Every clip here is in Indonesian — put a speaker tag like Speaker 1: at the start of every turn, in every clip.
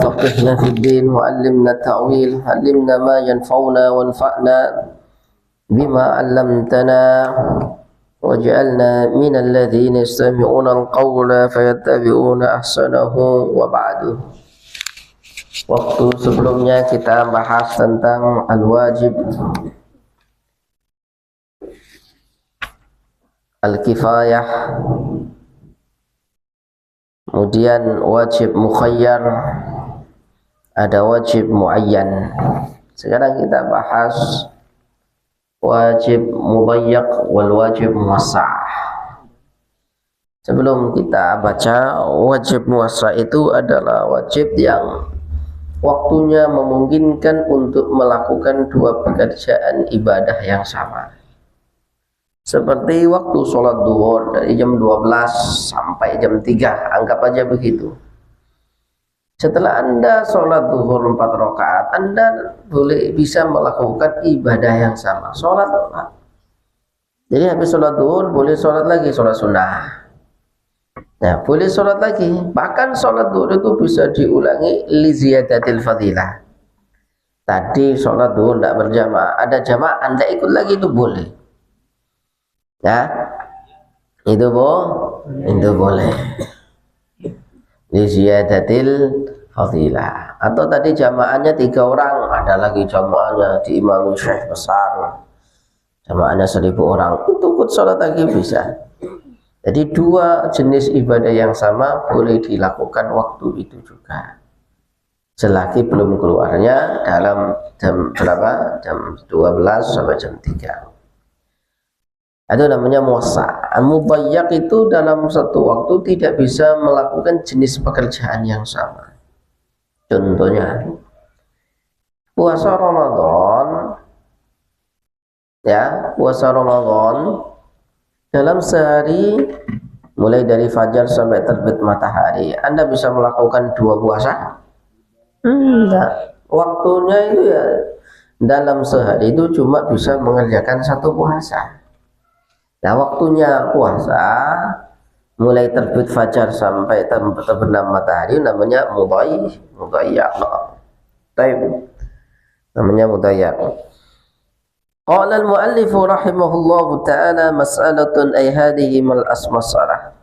Speaker 1: فقهنا في الدين وعلمنا التأويل علمنا ما ينفعنا وانفعنا بما علمتنا واجعلنا من الذين يستمعون القول فيتبعون أحسنه وبعد. Waktu sebelumnya kita bahas tentang al-wajib, al-kifayah, kemudian wajib mukhayyar, ada wajib muayyan. Sekarang kita bahas wajib mudayyak wal wajib muwassa'. Sebelum kita baca, wajib muwassa' itu adalah wajib yang waktunya memungkinkan untuk melakukan dua pekerjaan ibadah yang sama. Seperti waktu sholat duhur dari jam 12 sampai jam 3, anggap aja begitu. Setelah Anda sholat duhur 4 rakaat, Anda bisa melakukan ibadah yang sama, sholat. Jadi habis sholat duhur boleh sholat lagi, sholat sunnah. Nah, boleh sholat lagi. Bahkan sholat duhur itu bisa diulangi li ziyadatil fadilah. Tadi sholat duhur tidak berjamaah, ada jamaah, Anda ikut lagi, itu boleh. Ya, itu boleh. Li ziyadatil fadilah. Atau tadi jamaahnya 3 orang, ada lagi jamaahnya diimami syekh besar, jamaahnya 1000 orang, itu ikut sholat lagi bisa. Jadi dua jenis ibadah yang sama boleh dilakukan waktu itu juga, selagi belum keluarnya dalam jam berapa? Jam 12 sampai jam 3. Itu namanya muwassa'. Mudayyak itu dalam satu waktu tidak bisa melakukan jenis pekerjaan yang sama. Contohnya puasa Ramadan, ya, puasa Ramadan dalam sehari mulai dari fajar sampai terbit matahari, Anda bisa melakukan 2 puasa? Enggak. Waktunya itu ya dalam sehari itu cuma bisa mengerjakan 1 puasa. Nah, waktunya puasa mulai terbit fajar sampai terbenam matahari namanya mudayyak. Namanya mudayyak. Qala al-muallif rahimahullahu ta'ala mas'alatun ay hadhihi mal asmasalah.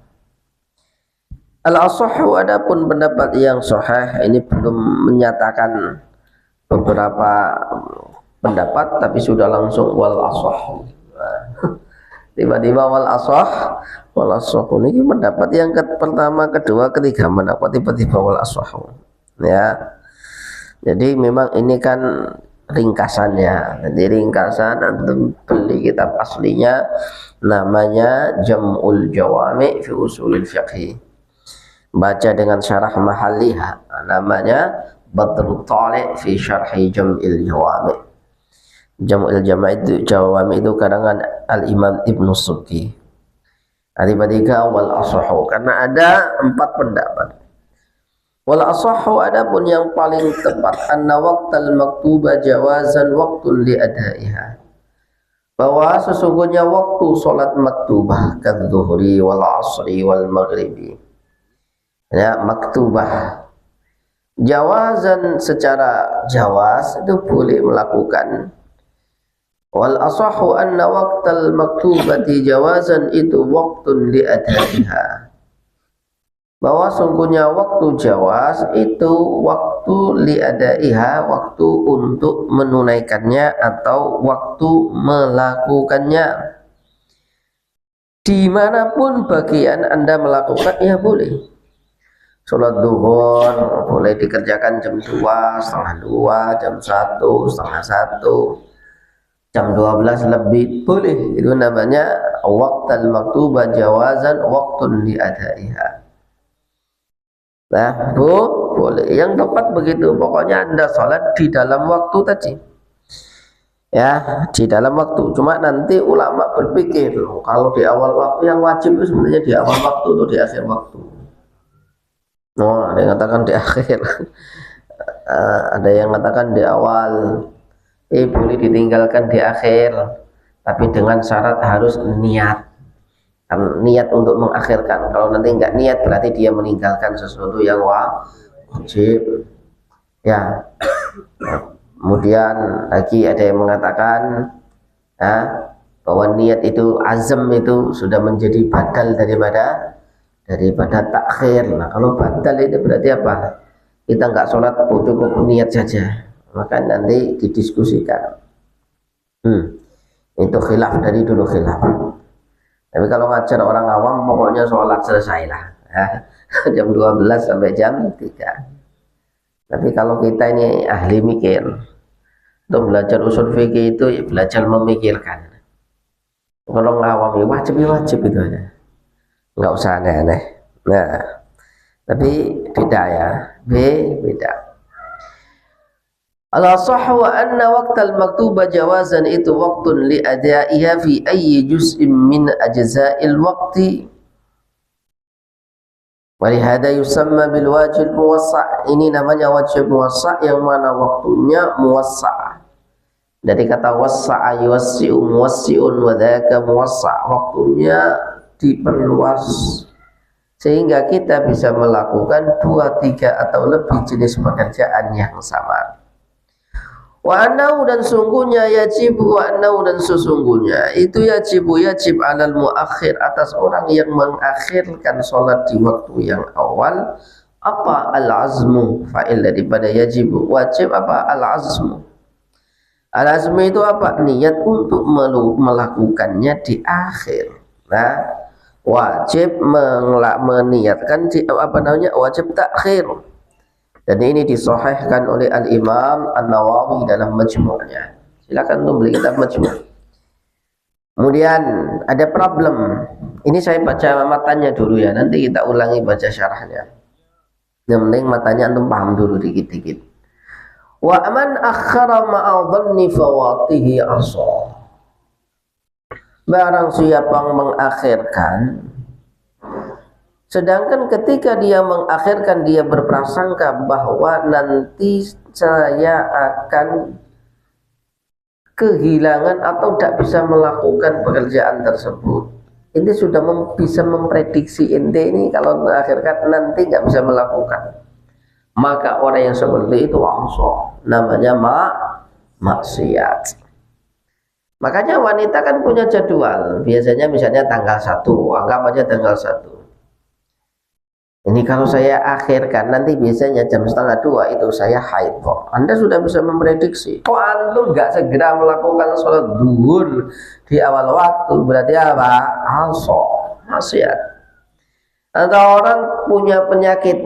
Speaker 1: Al-asahhu, adapun pendapat yang sahih, ini belum menyatakan beberapa pendapat tapi sudah langsung wal asah. Tiba-tiba wal asah ini pendapat yang pertama, kedua, ketiga, pendapat tiba-tiba wal asah. Ya. Jadi memang ini kan ringkasannya. Jadi ringkasan antum beli kitab aslinya namanya Jam'ul Jawami' fi Ushulil Fiqh. Baca dengan syarah mahalliha namanya Badrut Thali' fi Syarhi Jam'il Jawami'. Jam'ul Jawami' itu karangan Al-Imam Ibnu Subki. Tiba-tiba wal asahhu, karena ada 4 pendapat. Wal asahhu, adapun yang paling tepat, anna waqtal maktuba jawazan waqtul li adaiha, bahwa sesungguhnya waktu salat maktubah kadzuhri wal asri wal maghribi, ya, maktubah jawazan, secara jawaz itu boleh melakukan. Wal asahhu anna waqtal maktubati jawazan itu waqtun li adaiha, bahwa sungguhnya waktu jawaz itu waktu liadaiha, waktu untuk menunaikannya atau waktu melakukannya. Dimanapun bagian Anda melakukan, ya boleh. Sholat duhur boleh dikerjakan jam 2, setengah 2, jam 1, setengah 1, jam 12 lebih, boleh. Itu namanya waqtal maktubah jawazan waqtun liadaiha. Nah, boleh. Yang tepat begitu. Pokoknya Anda sholat di dalam waktu tadi. Ya, di dalam waktu. Cuma nanti ulama berpikir, kalau di awal waktu yang wajib itu sebenarnya di awal waktu atau di akhir waktu. Ada yang katakan di akhir. Ada yang katakan di awal. Boleh ditinggalkan di akhir, tapi dengan syarat harus niat. Niat untuk mengakhirkan. Kalau nanti enggak niat berarti dia meninggalkan sesuatu yang wajib. Ya, kemudian lagi ada yang mengatakan ya, bahwa niat itu azam itu sudah menjadi badal daripada takhir. Nah, kalau badal itu berarti apa? Kita nggak sholat cukup niat saja, maka nanti didiskusikan. Itu khilaf, dari dulu khilaf. Tapi kalau ngajar orang awam pokoknya sholat selesailah ya. Jam 12 sampai jam 3. Tapi kalau kita ini ahli mikir, untuk belajar usul fikih itu ya belajar memikirkan. Kalau ngawam ya wajib itu aja, nggak usah aneh-aneh. Nah, tapi beda ya, beda. Al-sahh wa anna waqtal maktuba jawazan itu waqtun li adaiha fi ayyi juz'in min ajza'il waqti. Walihada yusamma bil wajib muwassa'. Ini namanya wajib muwassa' yang mana waktunya muwassa'. Dari kata wassa'a yuwassi'u muwassi'un wa dzaka muwassa'. Waktunya diperluas sehingga kita bisa melakukan 2, 3 atau lebih jenis pekerjaan yang sama. Wa annahu dan sungguhnya yajibu, wa annahu dan sesungguhnya itu yajib alal muakhir atas orang yang mengakhirkan sholat di waktu yang awal apa al-azmu, fa'il daripada yajibu. Wajib apa? Al-azmu. Al-azmu itu apa? Niat untuk melakukannya di akhir. Nah, wajib meniatkan di apa namanya? Wajib takhir. Dan ini disahihkan oleh Al-Imam An-Nawawi dalam Majmu'nya. Silakan tuh beli kitab Majmu'. Kemudian ada problem. Ini saya baca matanya dulu ya, nanti kita ulangi baca syarahnya. Yang penting matanya antum paham dulu dikit-dikit. Wa man akhara ma'a dhanni fawatihi asa. Barang siapa mengakhirkan, sedangkan ketika dia mengakhirkan dia berprasangka bahwa nanti saya akan kehilangan atau tidak bisa melakukan pekerjaan tersebut. Ini sudah bisa memprediksi ente ini kalau mengakhirkan nanti nggak bisa melakukan. Maka orang yang seperti itu namanya maksiat. Makanya wanita kan punya jadwal. Biasanya misalnya tanggal 1, anggap aja tanggal 1. Ini kalau saya akhirkan nanti biasanya jam 1:30 itu saya haid kok. Anda sudah bisa memprediksi. Kok antum nggak segera melakukan sholat duhur di awal waktu? Berarti apa? Maksiat. Atau orang punya penyakit.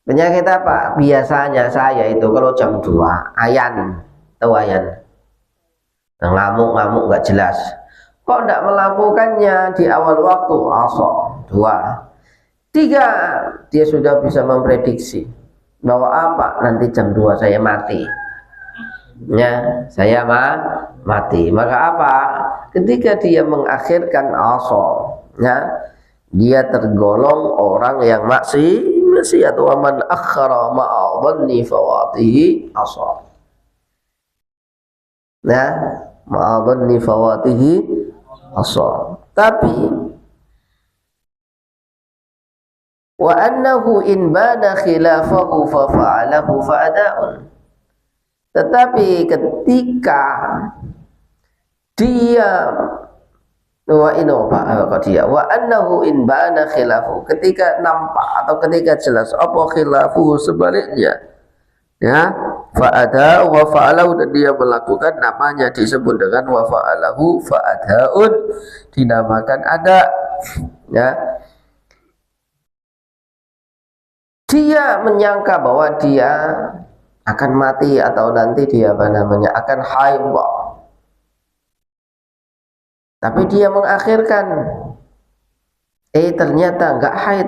Speaker 1: Penyakit apa? Biasanya saya itu kalau jam 2 ayan, tahu ayan? Ngamuk-ngamuk nggak jelas. Kok nggak melakukannya di awal waktu? 2. 3, dia sudah bisa memprediksi bahwa apa? Nanti jam 2 saya mati. Ya, saya mati. Maka apa? Ketika dia mengakhirkan ya, dia tergolong orang yang maksiat. Wa man akhara ma'a dhanni fawatihi asa. Nah, ma'a dhanni fawatihi asa. Tapi wa annahu in bana khilafahu fa fa'alahu fa'ada'un. Tetapi ketika dia wa annahu in bana khilafu, ketika nampak atau ketika jelas apa khilafu sebaliknya, ya, fa'ada wa fa'alahu, dan dia melakukan, namanya disebut dengan wa fa'alahu fa'adaun, dinamakan ada, ya. Dia menyangka bahwa dia akan mati atau nanti dia akan haid, tapi dia mengakhirkan, ternyata enggak haid,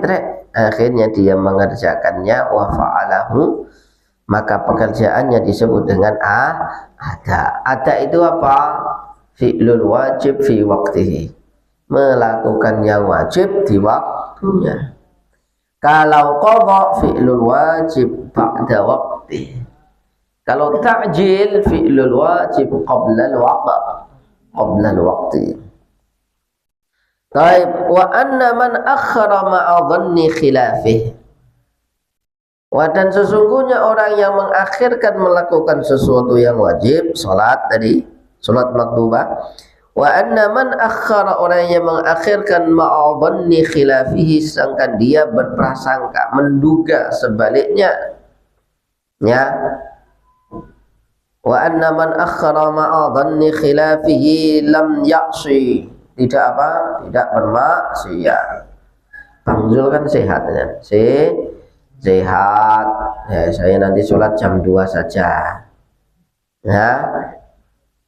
Speaker 1: akhirnya dia mengerjakannya wa fa'alahu, maka pekerjaannya disebut dengan ada itu apa? Fi'lul wajib fi waqtihi, melakukan yang wajib di waktunya. Kalau qadha fi'lul wajib ba'da waqti. Kalau ta'jil fi'lul wajib qabla al-waqti. Baik, wa anna man akhara ma'a dhanni khilafih. Dan sesungguhnya orang yang mengakhirkan melakukan sesuatu yang wajib, sholat tadi, sholat maktubah. Wa anna man akhara, orang yang mengakhirkan ma'adhanni khilafihi, sedangkan dia berprasangka, menduga sebaliknya, ya. Wa anna man akhara ma'adhanni khilafihi lam ya'si, tidak apa? Tidak bermaksiat. Bang Zul kan sehatnya, sehat. Ya, saya nanti sholat jam 2 saja. Ya.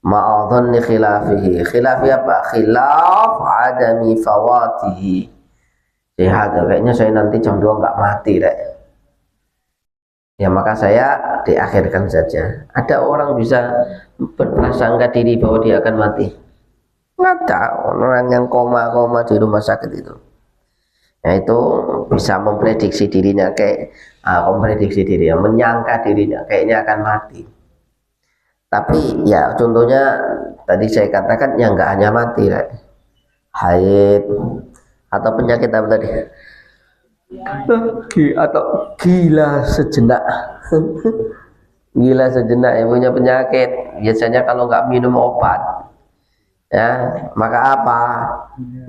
Speaker 1: Ma'adhanni khilafihi, khilafi apa? Khilaf adami fawatihi. Sehat, kayaknya saya nanti jam 2 nggak mati deh. Ya maka saya diakhirkan saja. Ada orang bisa berprasangka diri bahwa dia akan mati. Nggak tahu, orang yang koma di rumah sakit itu. Ya itu bisa memprediksi dirinya menyangka dirinya kayaknya akan mati. Tapi ya contohnya tadi saya katakan yang nggak hanya mati, haid atau penyakit apa tadi, atau gila sejenak. Gila sejenak yang punya penyakit, biasanya kalau nggak minum obat, ya maka apa?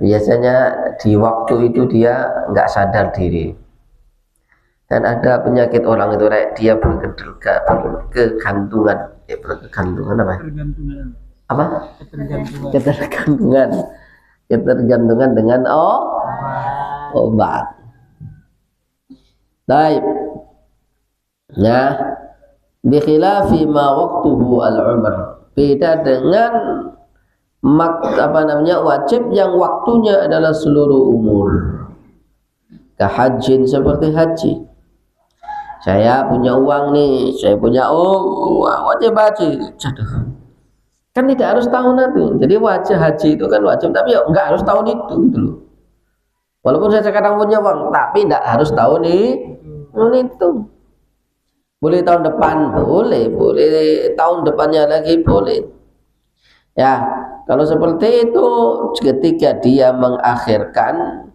Speaker 1: Biasanya di waktu itu dia nggak sadar diri. Dan ada penyakit orang itu, dia berkegantungan, berkegantungan apa? Apa? Ketergantungan dengan obat. Baik. Nah, bi khilafi ma waqtuhu al-umr. Beda dengan wajib yang waktunya adalah seluruh umur. Kahajin, seperti haji. Saya punya uang nih, saya punya wajib haji. Kan tidak harus tahun itu. Jadi wajib haji itu kan wajib, tapi ya enggak harus tahun itu gitu loh. Walaupun saya sekarang punya uang, tapi tidak harus tahun itu. Boleh tahun depan, boleh tahun depannya lagi boleh. Ya, kalau seperti itu ketika dia mengakhirkan,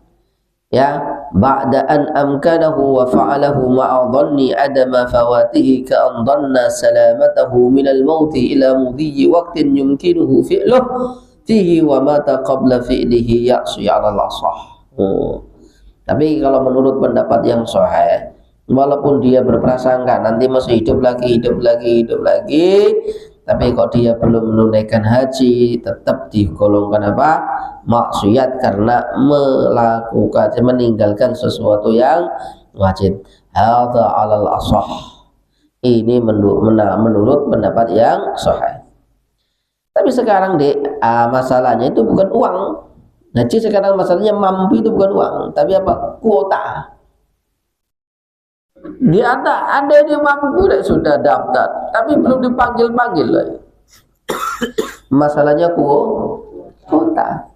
Speaker 1: ya, ba'da an amkanahu wa fa'alahu ma'a dhanni adama fawatihi ka'an dhanna salamatahu minal mauti ila mudhiyi waqtin yumkinuhu fi'luh fihi wa mata qabla fi'lihi ya'su 'ala al-asah. Tapi kalau menurut pendapat yang sahih, walaupun dia berprasangka nanti masih hidup lagi, tapi kok dia belum menunaikan haji, tetap digolongkan apa? Maksiat, karena meninggalkan sesuatu yang wajib. Hadza 'alal ashah. Ini menurut pendapat yang sahih. Tapi sekarang masalahnya itu bukan uang. Haji sekarang masalahnya mampu itu bukan uang, tapi apa? Kuota. Dia ada yang mampu sudah daftar, tapi belum dipanggil lagi. Masalahnya kuota.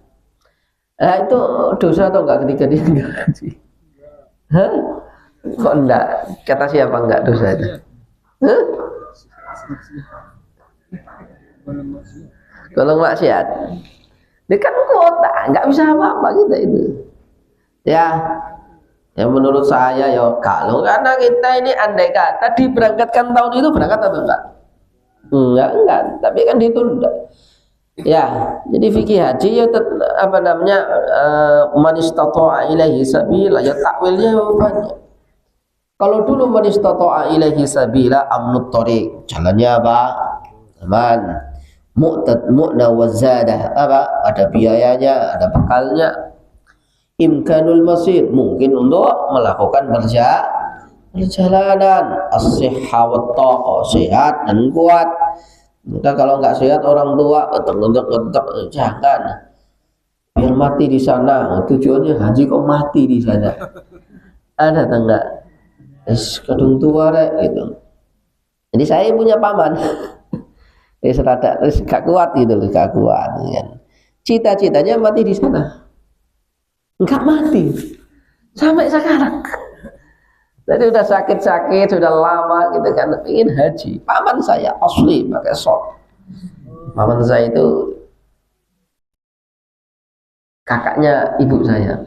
Speaker 1: Nah itu dosa atau enggak ketika dia enggak haji? Hah? Kok enggak? Kata siapa enggak dosa itu? Hah? Kalau maksiat. Dia kan kuota, enggak bisa apa-apa kita itu. Ya. Yang menurut saya ya, kalau karena kita ini andai kata diberangkatkan tahun itu, berangkat atau enggak? Enggak, tapi kan ditunda. Ya, jadi fikih haji ya man istata'a ilaihi sabila, ya takwilnya banyak. Kalau dulu man istata'a ilaihi sabila amnut thariq, jalannya apa? Aman. Mu'na wazadah, apa? Ada biayanya, ada bekalnya. Imkanul masir, mungkin untuk melakukan perjalanan. As-sihha wa taqah, sehat dan kuat. Maka kalau enggak sehat, orang tua ketek, jangan. Biar mati di sana. Tujuannya haji kok mati di sana. Ada atau enggak? Kadung tua gitu. Jadi saya punya paman. Terus gak kuat gitu loh, gak kuat kan. Cita-citanya mati di sana. Enggak mati sampai sekarang. Jadi udah sakit-sakit, sudah lama gitu kan, ingin haji. Paman saya asli pakai sok. Paman saya itu kakaknya ibu saya.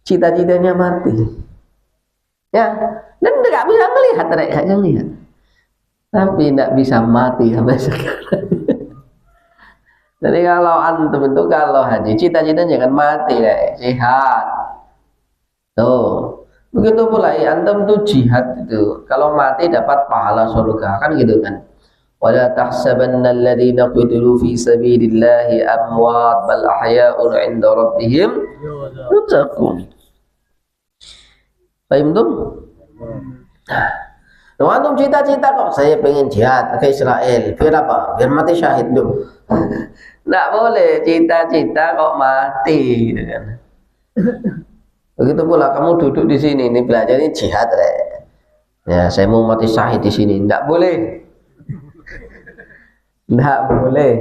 Speaker 1: Cita-citanya mati. Ya, Dan nggak bisa melihat mereka, ngelihat. Tapi nggak bisa mati sampai sekarang. Jadi kalau antum itu kalau haji, cita-cita jangan mati, sehat. Tuh, begitu pula antum tuh jihad itu. Kalau mati dapat pahala surga, kan gitu kan. Wala tahsabanna alladhina qutilu fi sabilillahi amwat bal ahya'un 'inda rabbihim yurzaqun. Paham tuh? Nah, antum cita-cita kok saya pengen jihad ke Israel, biar apa? Biar mati syahid dulu. Nggak boleh cita-cita kok mati, gitu kan. Begitu pula kamu duduk di sini, ini belajar ini jihad, ya saya mau mati syahid di sini, nggak boleh, nggak boleh.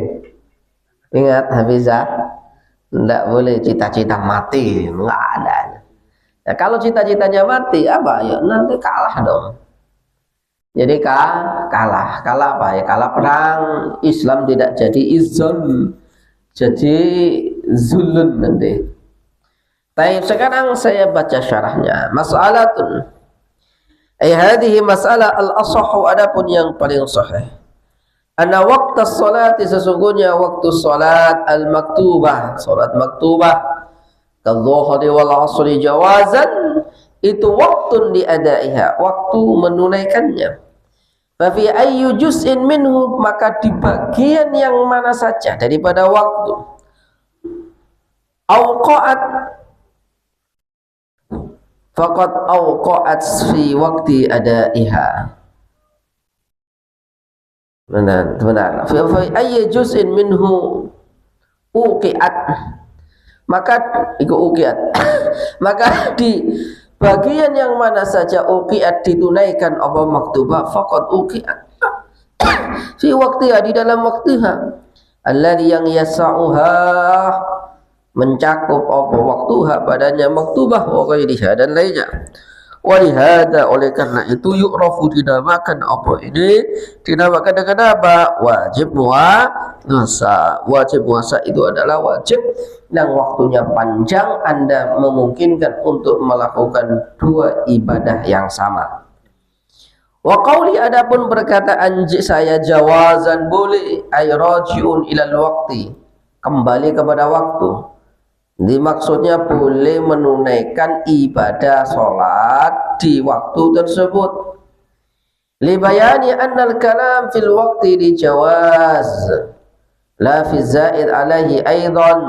Speaker 1: Ingat Hafizah, nggak boleh cita-cita mati, nggak ada. Ya, kalau cita-citanya mati, apa ya nanti kalah dong. Jadi kalah apa ya? Kalah perang, Islam tidak jadi izon, jadi zulun nanti. Baik, sekarang saya baca syarahnya. Mas'alatun. Hadhihi mas'alah al-asahhu, adapun yang paling sahih. Anna waqta salati, sesungguhnya waktu salat al-maktubah, salat maktubah, kadzuhri wal 'ashri jawazan, itu waktu diadaiha, waktu menunaikannya. Fa fi ayyi juz'in minhu, maka di bagian yang mana saja daripada waktu. Awqa'at, faqad awqa'at fi waqti adaiha. Benar. Fa ayyi juz'in minhu uqiat, maka uqiat maka di bagian yang mana saja uqiat ditunaikan apa maktubah, faqad uqiat fi waqtiha, di dalam waktuha, alladhi yang yasa'uha, mencakup apa waktuha padanya maktubah, wa ghairiha, dan lainnya. Walihada, oleh karena itu yu'rafu, dinamakan apa ini, dinamakan dengan apa? Wajib puasa. Wajib puasa itu adalah wajib yang waktunya panjang, Anda memungkinkan untuk melakukan dua ibadah yang sama. Wa qauli, adapun perkataan saya jawazan boleh, ay raji'un ilal waqti, kembali kepada waktu. Dimaksudnya boleh menunaikan ibadah sholat di waktu tersebut. Libayani annal kalam fil waqti di jawaz, la fi zaid alaihi aidan.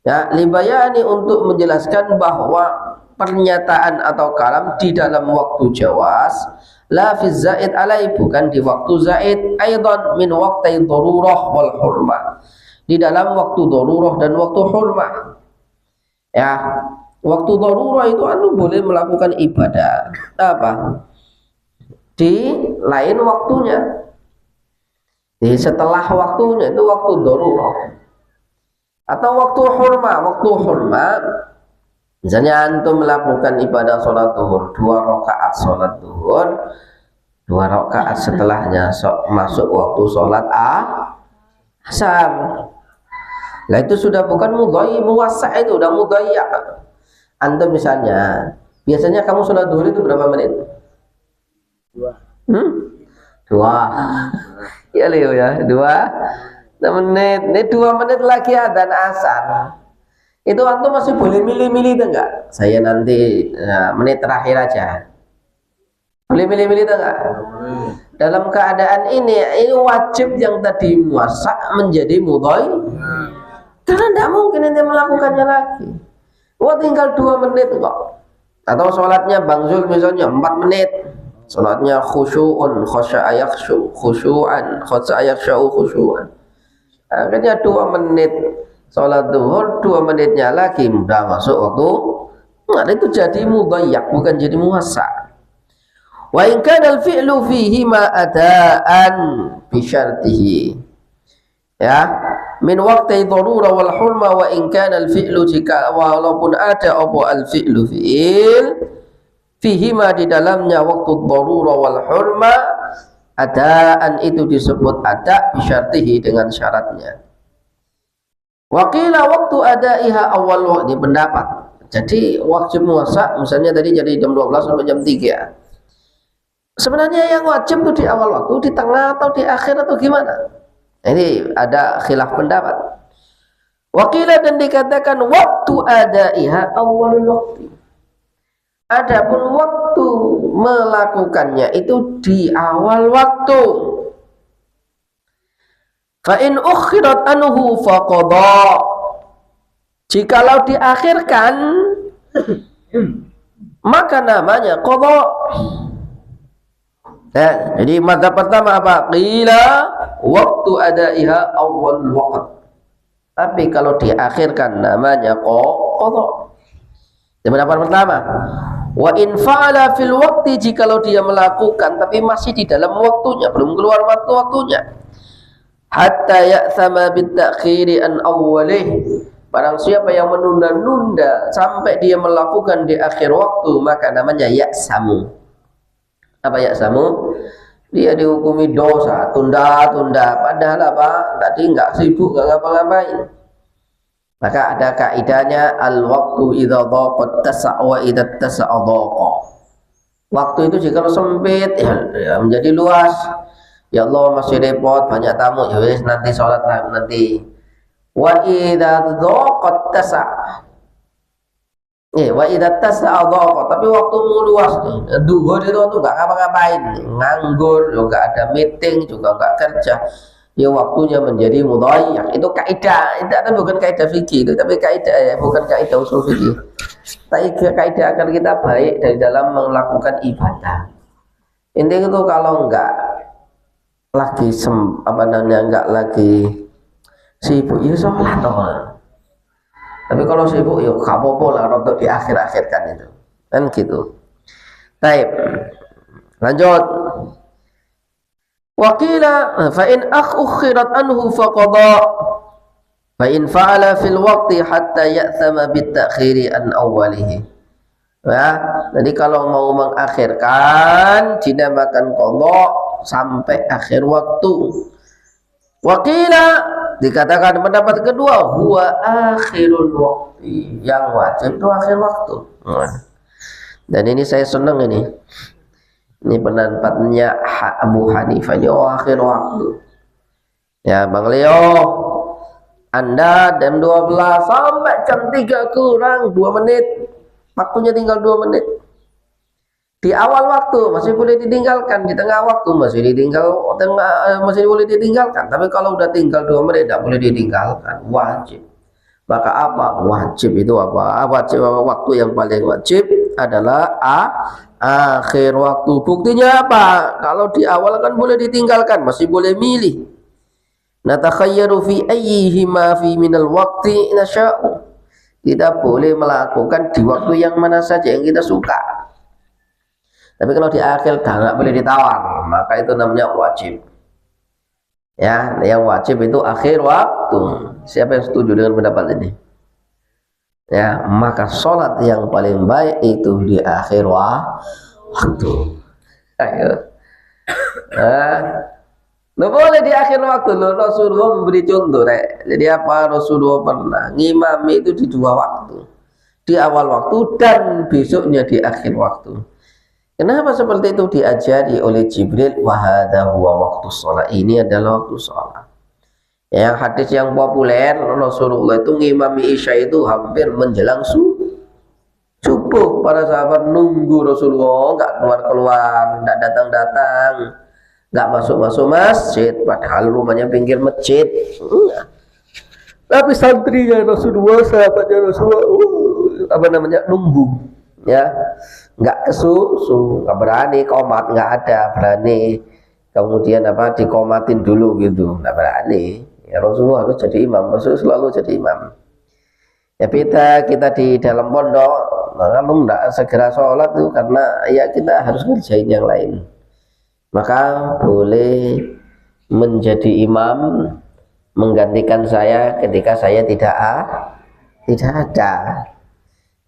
Speaker 1: Ya, libayani, untuk menjelaskan bahwa pernyataan atau kalam di dalam waktu jawaz, la fi zaid alaihi, bukan di waktu zaid, aidan min waqti darurah wal hurmah, di dalam waktu darurah dan waktu hurmah. Ya, waktu darurah itu anu boleh melakukan ibadah apa di lain waktunya, di setelah waktunya, itu waktu darurah. Atau waktu hurmah, misalnya antum melakukan ibadah sholat zuhur, 2 rakaat sholat zuhur, 2 rakaat setelahnya masuk waktu sholat asar. Lah itu sudah bukan muwassa, itu udah mudayya. Antum misalnya, biasanya kamu sholat zuhur itu berapa menit? 2. Ya Leo ya, 2 menit. Ini 2 menit lagi adzan asar. Itu antum masih boleh milih-milih itu enggak? Saya nanti menit terakhir aja. Boleh milih-milih itu enggak? Dalam keadaan ini wajib yang tadi muwassa menjadi mudayya. Karena tidak mungkin ente melakukannya lagi. Wah, tinggal 2 menit kok. Atau sholatnya Bang Zul misalnya 4 menit. Sholatnya khusyu'un, khosya'a yakhsyu, khusyu'an, khosya'a yakhsya'u khusyu'an. Akhirnya 2 menit sholat zuhur, 2 menitnya lagi sudah masuk waktu. Nah, itu jadi mudayyak, bukan jadi muwassa. Wa in kana al-fi'lu fihi ma adaan bi syartihi. Ya, min waqti darurah wal hurma, wa in kana al-fi'lu, jika walaupun ada apa al-fi'lu fi'il fihi ma, di dalamnya waktu darurah wal hurma, adaan itu disebut ada bisyartihi, dengan syaratnya. Wa qila waktu adaiha awal waqti, pendapat. Jadi wajib puasa misalnya tadi jadi jam 12 sampai jam 3. Sebenarnya yang wajib itu di awal waktu, di tengah atau di akhir atau gimana? Ini ada khilaf pendapat. Wakilah dan dikatakan waktu adaiha awalul waktu. Adapun waktu melakukannya itu di awal waktu. Fa in ukhirat anhu faqada. Jikalau diakhirkan maka namanya qada. Jadi madzhab pertama apa? Qila waktu adaiha awal waqt. Tapi kalau diakhirkan namanya qada. Pendapat pertama, wa in fa'ala fil waqti, jikalau dia melakukan tapi masih di dalam waktunya, belum keluar waktunya. Hatta ya'thama bit ta'khiri an awwalih. Barang siapa yang menunda-nunda sampai dia melakukan di akhir waktu, maka namanya ya'samu. Apa ya'samu? Dia dihukumi dosa, tunda-tunda, padahal apa? Tadi enggak sibuk, enggak ngapa-ngapain. Maka ada kaidahnya al-waqtu idza dhaqat tasa' wa idza tasa'a dhaqa. Waktu itu jika sempit ya menjadi luas. Ya Allah masih repot, banyak tamu, ya wis nanti sholat nanti. Wa idza dhaqat tasa'. Wa idza tasa'a dhaqa, tapi waktumu luas nih. Duhur itu tuh enggak ngapa-ngapain, nganggur, juga ada meeting, juga enggak kerja. Ya waktunya menjadi mudhayyak. Itu kaidah, itu kan bukan kaidah fikih itu, tapi kaidah bukan kaidah usul fikih. Tapi kaidah agar kita baik dari dalam melakukan ibadah. Intinya itu kalau enggak lagi enggak lagi sibuk ya sholat toh. Tapi kalau sibuk ya gak apa-apa lah untuk di akhir-akhirkan itu. Kan gitu. Baik. Lanjut. Waqila fa in ukhirat anhu faqada fa in fa'ala fil waqti hatta ya'thama bit ta'khiri an awwalihi. Ya, jadi kalau mau mengakhirkan dinamakan qada sampai akhir waktu. Waqila dikatakan pendapat kedua huwa akhirul waqti, yang wajib itu akhir waktu. Dan ini saya senang ini. Ini pendapatnya Abu Hanifah, ini akhir waktu. Ya Bang Leo, Anda jam 12 sampai jam 3 kurang 2 menit, waktunya tinggal 2 menit. Di awal waktu masih boleh ditinggalkan, di tengah waktu masih boleh ditinggalkan. Tapi kalau udah tinggal 2 menit tidak boleh ditinggalkan, wajib. Maka apa? Wajib itu apa? Wajib waktu yang paling wajib adalah akhir waktu. Buktinya apa? Kalau di awal kan boleh ditinggalkan, masih boleh milih. Natakhayyaru fi ayyihima fi minal waqti nasya'u. Kita boleh melakukan di waktu yang mana saja yang kita suka. Tapi kalau di akhir nggak boleh ditawar, maka itu namanya wajib. Ya, yang wajib itu akhir waktu. Siapa yang setuju dengan pendapat ini? Ya, maka sholat yang paling baik itu di akhir waktu. Ayo. Boleh di akhir waktu. Rasulullah memberi contoh. Jadi apa? Rasulullah pernah ngimami itu di 2 waktu. Di awal waktu dan besoknya di akhir waktu. Kenapa seperti itu? Diajari oleh Jibril, wa hadza huwa waqtu shalah. Ini adalah waktu shalah. Yang hadis yang populer, Rasulullah itu ngimami Isya itu hampir menjelang subuh. Para sahabat nunggu Rasulullah, enggak keluar-keluar, enggak datang-datang, enggak masuk-masuk masjid, padahal rumahnya pinggir masjid. Tapi santrinya Rasulullah, sahabatnya Rasulullah, nunggu, ya. Enggak kesusu, enggak berani komat, enggak ada berani. Kemudian dikomatin dulu gitu, enggak berani. Ya Rasulullah harus jadi imam, Rasul selalu jadi imam. Ya beda kita di dalam pondok, kalau enggak segera sholat itu karena ya kita harus ngerjain yang lain. Maka boleh menjadi imam, menggantikan saya ketika saya tidak ada.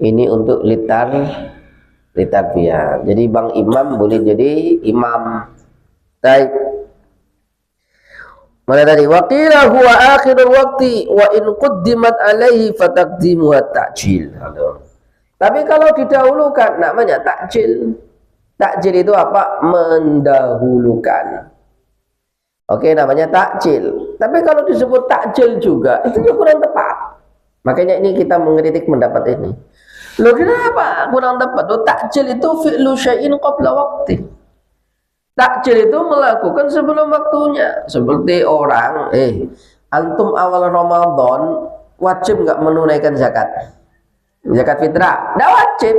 Speaker 1: Ini untuk litarbiyah. Jadi Bang Imam boleh jadi imam. Baik. Mana tadi? Waqila huwa akhirul waqti wa in quddimat alaihi fataqdimuha ta'jil. Tapi kalau didahulukan namanya takjil. Takjil itu apa? Mendahulukan. Oke, namanya takjil. Tapi kalau disebut takjil juga itu kurang tepat. Makanya ini kita mengkritik pendapat ini. Loh, kenapa kurang tepat? Loh, takjil itu fi'lu syai'in qabla waqti. Takjil itu melakukan sebelum waktunya. Seperti orang, antum awal Ramadan wajib nggak menunaikan zakat? Zakat fitrah, nggak wajib.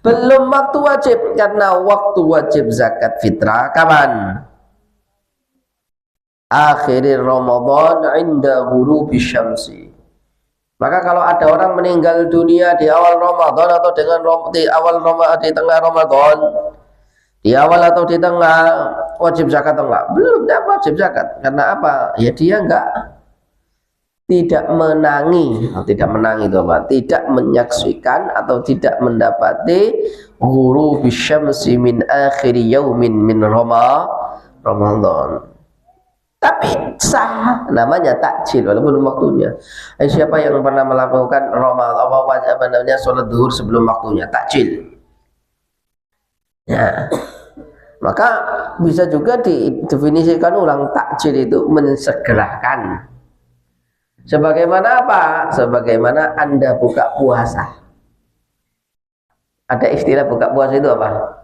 Speaker 1: Belum waktu wajib, karena waktu wajib zakat fitrah kapan? Akhir Ramadan inda ghurubi syamsi. Maka kalau ada orang meninggal dunia di awal Ramadan atau di tengah Ramadan, di awal atau di tengah, wajib zakat atau enggak? Belum, enggak wajib zakat. Karena apa? Ya dia tidak menangi itu apa? Tidak menyaksikan atau tidak mendapati ghurubi syamsi min akhir yaumin min Ramadan. Tapi sah, namanya takjil walaupun belum waktunya. Siapa yang pernah melakukan Ramadan sholat zuhur sebelum waktunya? Takjil. Ya. Maka bisa juga didefinisikan ulang takjil itu mensegerakan. Sebagaimana apa? Sebagaimana Anda buka puasa. Ada istilah buka puasa itu apa?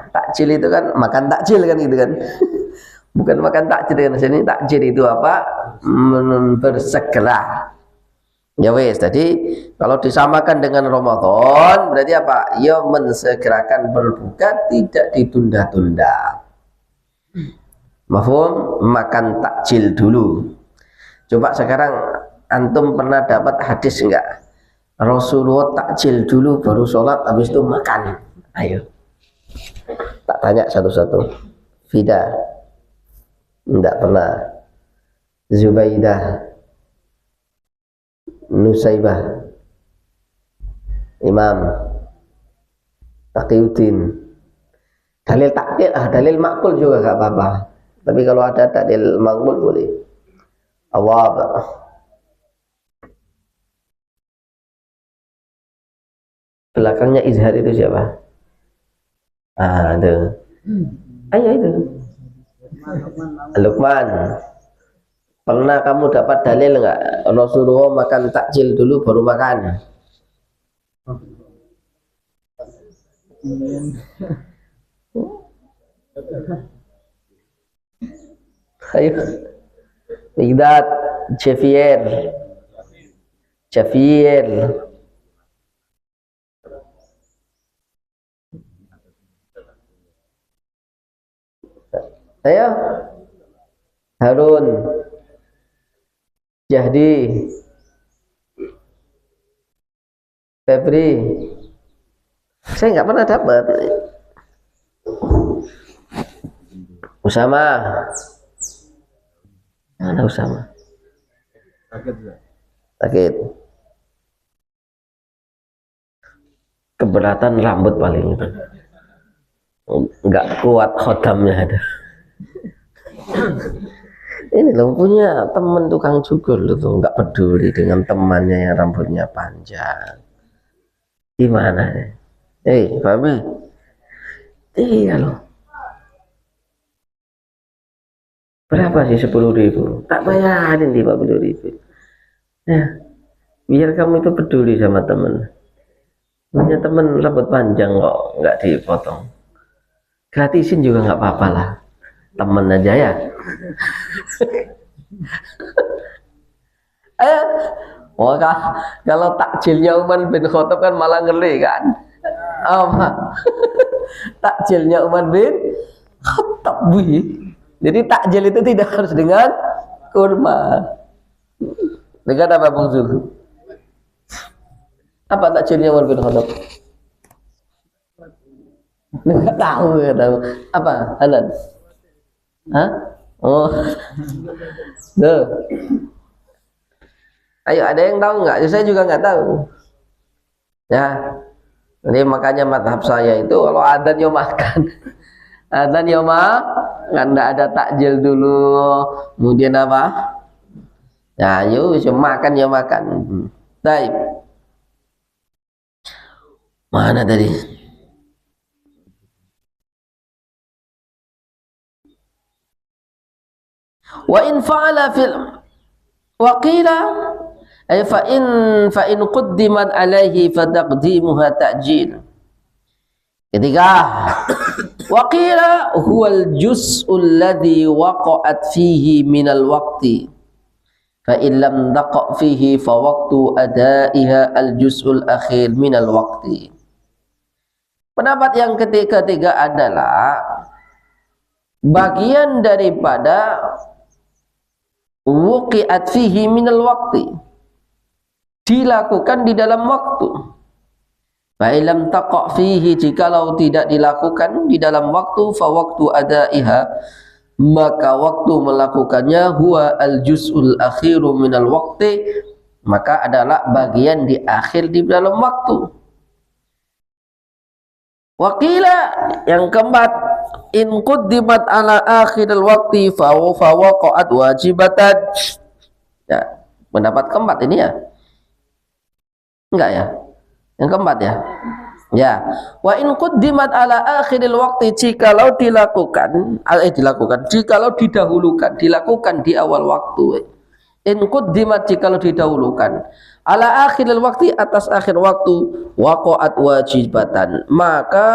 Speaker 1: Takjil itu kan makan takjil kan gitu kan. Bukan makan takjil kan sini. Takjil itu apa? Bersegera. Ya wes, jadi kalau disamakan dengan Ramadan berarti apa? Ya mensegerakan berbuka, tidak ditunda-tunda. Mafhum? Makan takjil dulu. Coba sekarang antum pernah dapat hadis enggak? Rasulullah takjil dulu baru sholat, habis itu makan. Ayo. Tak tanya satu-satu. Fida. Enggak pernah. Zubaidah. Nusaibah. Imam. Taqiyuddin. Dalil takdir, dalil makbul juga enggak apa-apa. Tapi kalau ada dalil makbul boleh. Awab. Belakangnya izhar itu siapa? Itu. Ayo itu. Luqman. Pernah kamu dapat dalil enggak? Rasulullah makan takjil dulu baru makan. Ayo. Migdad, Javier. Ayo. Harun. Jahdi. Febri. Saya nggak pernah dapat. Usama. Mana Usama? Sakit. Keberatan rambut paling itu. Nggak kuat khodamnya ada. Ini loh punya teman tukang cukur loh tuh, nggak peduli dengan temannya yang rambutnya panjang. Gimana nih? Babi. Iya loh. Berapa sih 10.000? Tak bayarin 50.000. Ya, biar kamu itu peduli sama temen. Punya temen rambut panjang kok nggak dipotong. Gratisin juga nggak apa-apa lah. Temen aja ya. Kalau takjilnya Umar bin Khattab kan malah ngeri kan. Takjilnya Umar bin Khattab. Jadi takjil itu tidak harus dengan kurma. Dengan apa Bung Zul? Apa takjilnya Umar bin Khattab? Nggak tahu, nggak tahu. Apa? Hanan? Hah? Oh. Tuh. Ayo, ada yang tahu nggak? Saya juga nggak tahu. Ya. Jadi makanya mazhab saya itu kalau adzan yo makan. Adzan yo kan nggak ada takjil dulu. Kemudian apa? Ya, yuk makan ya makan. Baik. Mana tadi? Wa in fa'ala fil wa qila ay fa in quddimat alaihi fa taqdimuha ta'jil. Ketiga, wa qila huwal juz'ul ladzi waqa'at fihi minal waqti fa in lam taqa' fihi fa waqtu adaiha al juz'ul akhir minal waqti. Pendapat yang ketiga adalah bagian daripada wuqi'at fihi minal waqti, dilakukan di dalam waktu. Fa illam taqa' fihi, jikalau tidak dilakukan di dalam waktu, fa waqtu adaiha, maka waktu melakukannya huwa al juz'ul akhiru minal waqti, maka adalah bagian di akhir di dalam waktu. Waqila yang keempat, in quddimat ala akhiril waqti fa waqa'at wajibatan. Ya, pendapat keempat ini ya. Enggak ya? Yang keempat ya. Ya, wa in quddimat ala akhiril waqti, jikalau didahulukan, dilakukan di awal waktu. In quddimat, jikalau didahulukan ala akhiril waqti, atas akhir waktu, waqa'at wajibatan, maka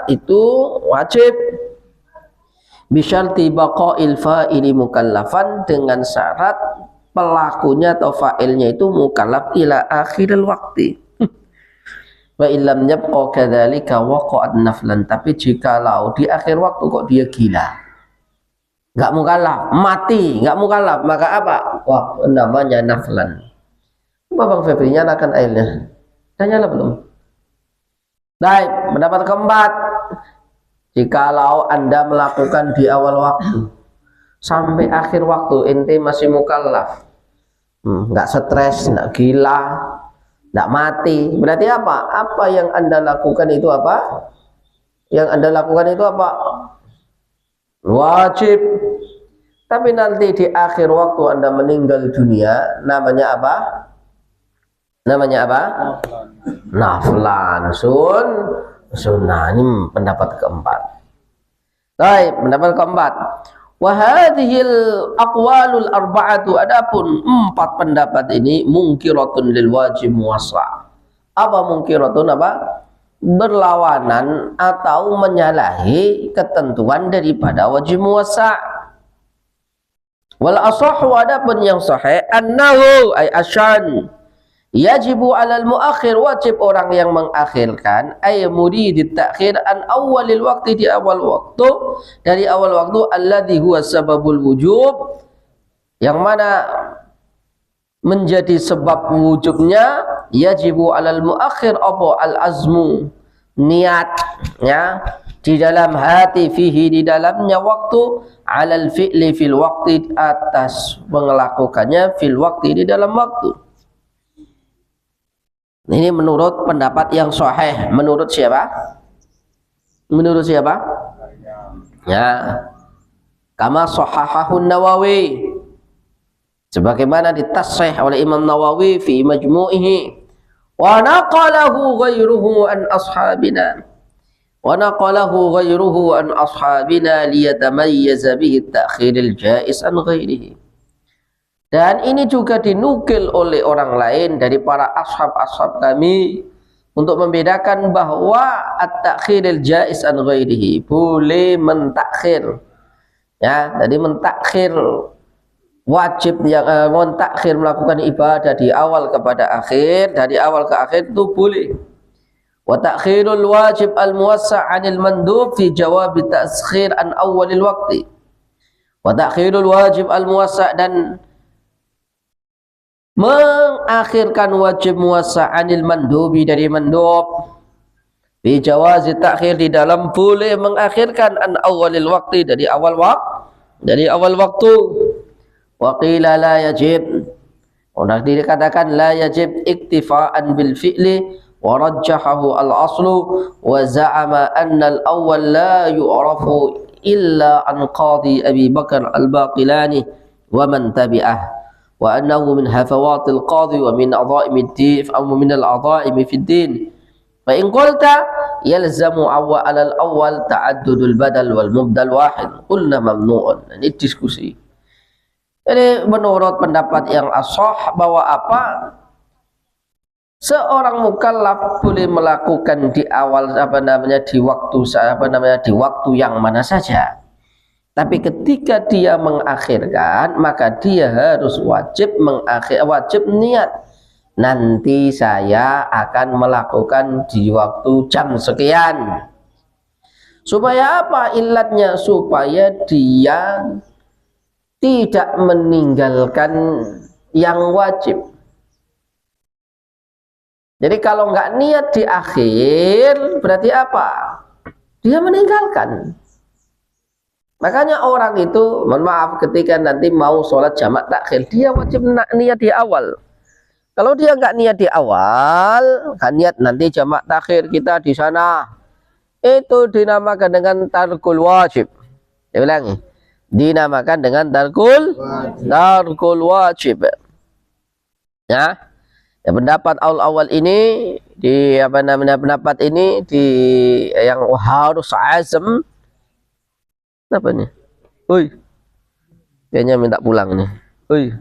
Speaker 1: itu wajib. Bisyarti baqa'il fa'ili mukallafan, dengan syarat pelakunya atau fa'ilnya itu mukallaf ila akhiril waqti. Wa illam yabqa kadzalika waqa'at naflan, tapi jikalau di akhir waktu kok dia gila, enggak mukallaf, mati enggak mukallaf, maka apa? Wah, namanya naflan. Bang Febri, nyalakan airnya. Sudah nyala belum? Baik, pendapat keempat, jikalau Anda melakukan di awal waktu sampai akhir waktu ente masih mukallaf, nggak stres, nggak gila, nggak mati, berarti apa? Apa yang Anda lakukan itu apa? Yang Anda lakukan itu apa? Wajib. Tapi nanti di akhir waktu Anda meninggal dunia, namanya apa? Namanya apa? Naflan. Sunnah. Ini pendapat keempat. Baik, pendapat keempat. Wa hadhil aqwalul arba'atu, adapun empat pendapat ini mungkiratun lil wajib muwassa'. Apa mungkiratun? Apa? Berlawanan atau menyalahi ketentuan daripada wajib muwassa'. Wal asahhu, adapun yang sahih, annahu ay asyan yajibu alal muakhir, wajib orang yang mengakhirkan, ay muridit ta'khir an awalil waktu, di awal waktu, dari awal waktu, alladhi huwa sababul wujub, yang mana menjadi sebab wujubnya, yajibu alal muakhir apa? Al azmu, niat ya, di dalam hati, fihi, di dalamnya waktu, alal fi'li fil waktu, atas melakukannya fil waktu, di dalam waktu. Ini menurut pendapat yang sahih. Menurut siapa? Menurut siapa? Ya, kama sahahahun Nawawi, sebagaimana ditasih oleh Imam Nawawi fi majmu'ihi, wa naqalahu ghairuhu an ashabina, wa naqalahu ghairuhu an ashabina liyatamayyaza bihi at-ta'khiril jaiz an ghairihi. Dan ini juga dinukil oleh orang lain dari para ashab-ashab kami untuk membedakan bahwa at-ta'khiril jaiz an ghairihi, boleh mentakhir ya. Jadi mentakhir wajib, yang mentakhir melakukan ibadah di awal kepada akhir, dari awal ke akhir itu boleh. Wa ta'khirul wajib al muwassa' 'anil mandub fi jawab ta'khir an awalil waqti. Wa ta'khirul wajib al muwassa', dan mengakhirkan wajib muwassa' 'anil mandubi, dari mandub, bi jawazi ta'khir, di dalam boleh mengakhirkan an awalil waqti, dari awal waktu. Wa qila la yajib, orang dikatakan la yajib iktifa'an bil fi'li, wa rajjahahu al aslu, wa za'ama anna al awwal la yu'rafu illa an qadi Abi Bakar al Baqilani wa man tabi'ah, wa annahu min hafawatil qadhi wa min a'dha'imid din, aw min al a'dha'im fid din, Fa in qulta yalzamu awal al-awwal ta'addudul badal wal mubdal wahid, qulna mamnu'un. Ini diskusi. Jadi menurut pendapat yang ashah bahwa apa? Seorang mukallaf boleh melakukan di awal di waktu yang mana saja. Tapi ketika dia mengakhirkan, maka dia harus wajib niat. Nanti saya akan melakukan di waktu jam sekian. Supaya apa ilatnya? Supaya dia tidak meninggalkan yang wajib. Jadi kalau nggak niat di akhir, berarti apa? Dia meninggalkan. Makanya orang itu, mohon maaf, ketika nanti mau sholat jamak takhir, dia wajib niat di awal. Kalau dia nggak niat di awal, kan niat nanti jamak takhir kita di sana, itu dinamakan dengan tarkul wajib. Saya ulangi, dinamakan dengan tarkul wajib. Ya, pendapat awal ini di pendapat ini di yang harus azam. Apa nih? Oi, kayaknya minta pulang nih. Oi.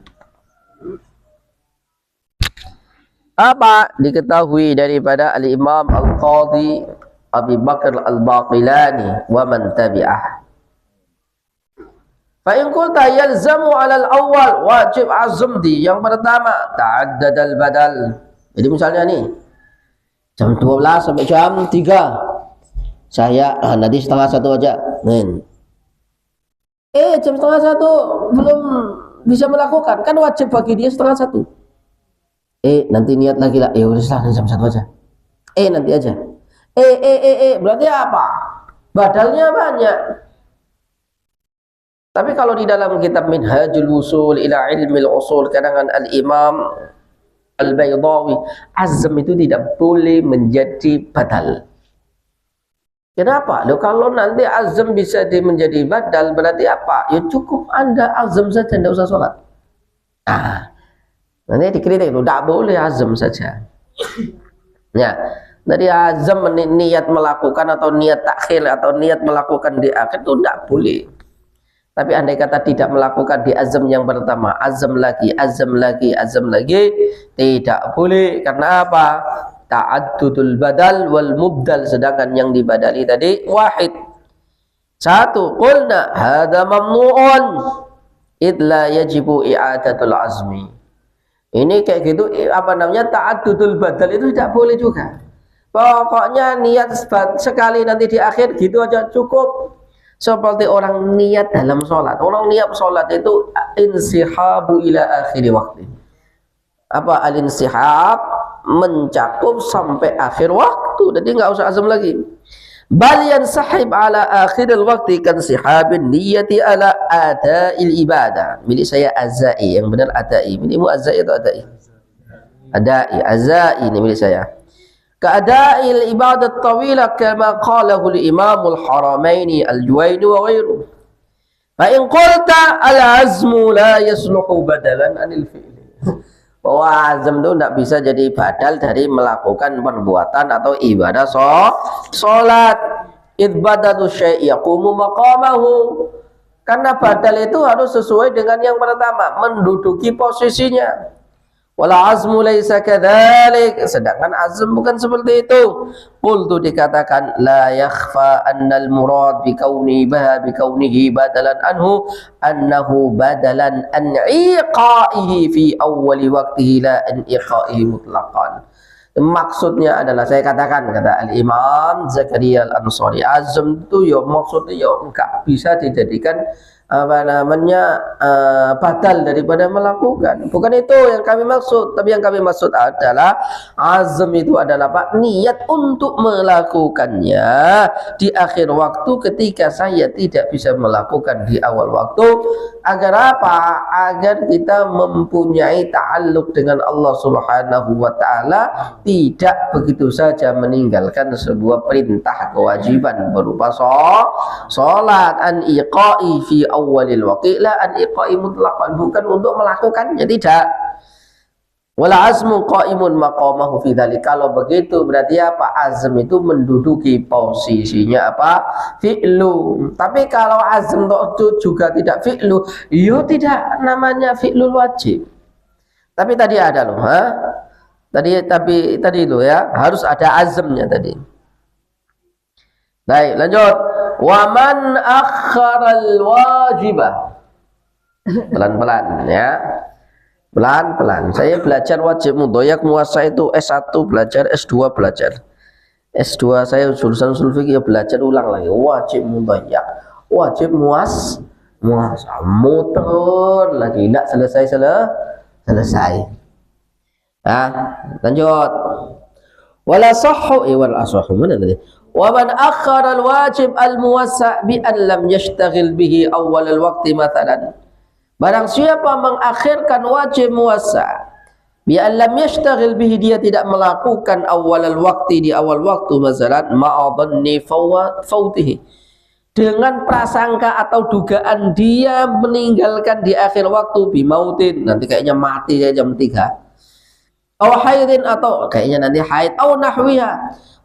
Speaker 1: Apa diketahui daripada al-Imam Al-Qadhi Abi Bakar Al-Baqilani wa man tabi'ah. Fa in qulta yalzamu 'ala al-awwal, wajib azm di yang pertama ta'addad al-badal. Jadi misalnya nih jam 12 sampai jam 3 saya nanti setengah 1 aja. Jam setengah 1 belum bisa melakukan, kan wajib bagi dia setengah 1. Nanti niat lagi lah. Udah jam 1 aja. Nanti aja. Berarti apa? Badalnya banyak. Tapi kalau di dalam kitab Minhajul Wusul ila Ilmil Usul karangan Al-Imam Al-Baydawi, azm itu tidak boleh menjadi badal. Kenapa? Kalau nanti azm bisa menjadi badal, berarti apa? Ya cukup Anda azm saja, tidak usah sholat. Nanti dikritik itu, tidak boleh azam saja. Ya, dari azam niat melakukan atau niat takhir atau niat melakukan di akhir itu tidak boleh. Tapi andai kata tidak melakukan di azam yang pertama, azam lagi, tidak boleh. Karena apa? Ta'addudul badal wal mubdal, sedangkan yang dibadali tadi wahid. Satu, qulna hadza mamnu'un idla yajibu i'adatul azmi. Ini kayak gitu, ta'addudul badal itu tidak boleh juga. Pokoknya niat sekali nanti di akhir gitu aja cukup. Seperti orang niat dalam sholat. Orang niat sholat itu insihabu ila akhiri waktu. Apa al-insihab? Mencakup sampai akhir waktu. Jadi nggak usah azam lagi. Bal yansahib ala akhiril waktu kan sihabin niyati ala ada'il ibadah. Milik saya azai, yang benar adai. Milikmu azai atau adai? Adai, azai ini milik saya. Ka'ada'il ibadat tawilah kama qalahu al-imamul haramaini al-Juwaini wa ghairuh. Fa in qulta al-azmu la yasluhu badalan anil fi'li. Bahwa azam itu tidak bisa jadi badal dari melakukan perbuatan atau ibadah sholat. Ibadatu syai' yaqumu maqamahu. Karena badal itu harus sesuai dengan yang pertama, menduduki posisinya. Wala azmu laisa kadzalik, sedangkan azm bukan seperti itu. Qultu, dikatakan la yakhfa annal murad bi kaunihi badalan anhu annahu badalan an iqaihi fi awwali waqtihi la an iqaihi mutlaqan. Maksudnya adalah, saya katakan, kata Al-Imam Zakaria Al-Ansari, azm itu ya maksudnya ya enggak bisa dijadikan badal daripada melakukan. Bukan itu yang kami maksud, tapi yang kami maksud adalah azam itu adalah niat untuk melakukannya di akhir waktu ketika saya tidak bisa melakukan di awal waktu. Agar apa? Agar kita mempunyai ta'alluq dengan Allah Subhanahu wa ta'ala, tidak begitu saja meninggalkan sebuah perintah kewajiban berupa sholat an iqa'i fi awalil waqi' la an iqa'i mutlaqan, bukan untuk melakukannya, tidak. Wala azmu qaimun maqamahu fi dzalik. Kalau begitu berarti apa? Azm itu menduduki posisinya apa? Fi'lu. Tapi kalau azm itu juga tidak fi'lu, yo tidak namanya fi'lul wajib. Tapi tadi ada loh, ha? Tadi loh ya, harus ada azmnya tadi. Baik, lanjut. Wa man akharal wajibah. Pelan-pelan ya. Pelan-pelan. Saya belajar wajib mudhoyak muwassa itu S1 belajar, S2 belajar. S2 saya jurusan usul fikih belajar ulang lagi. Wajib mudhoyak, wajib muwassa, muter lagi tidak selesai. Nah, lanjut. Wala sahhu wal asahhu mana tadi? Wa man akhara al wajib al muwassa bi an lam yashtaghil bihi awwal al waqti mathalan. Barang siapa mengakhirkan wajib muwassa bi an lam yashtaghil bihi, dia tidak melakukan awal al waqti, di awal waktu, masalan ma'adhanni fautihi, dengan prasangka atau dugaan dia meninggalkan di akhir waktu, bimautin, nanti kayaknya mati ya jam 3, aw haidin, atau kayaknya nanti haid, aw nahwiha.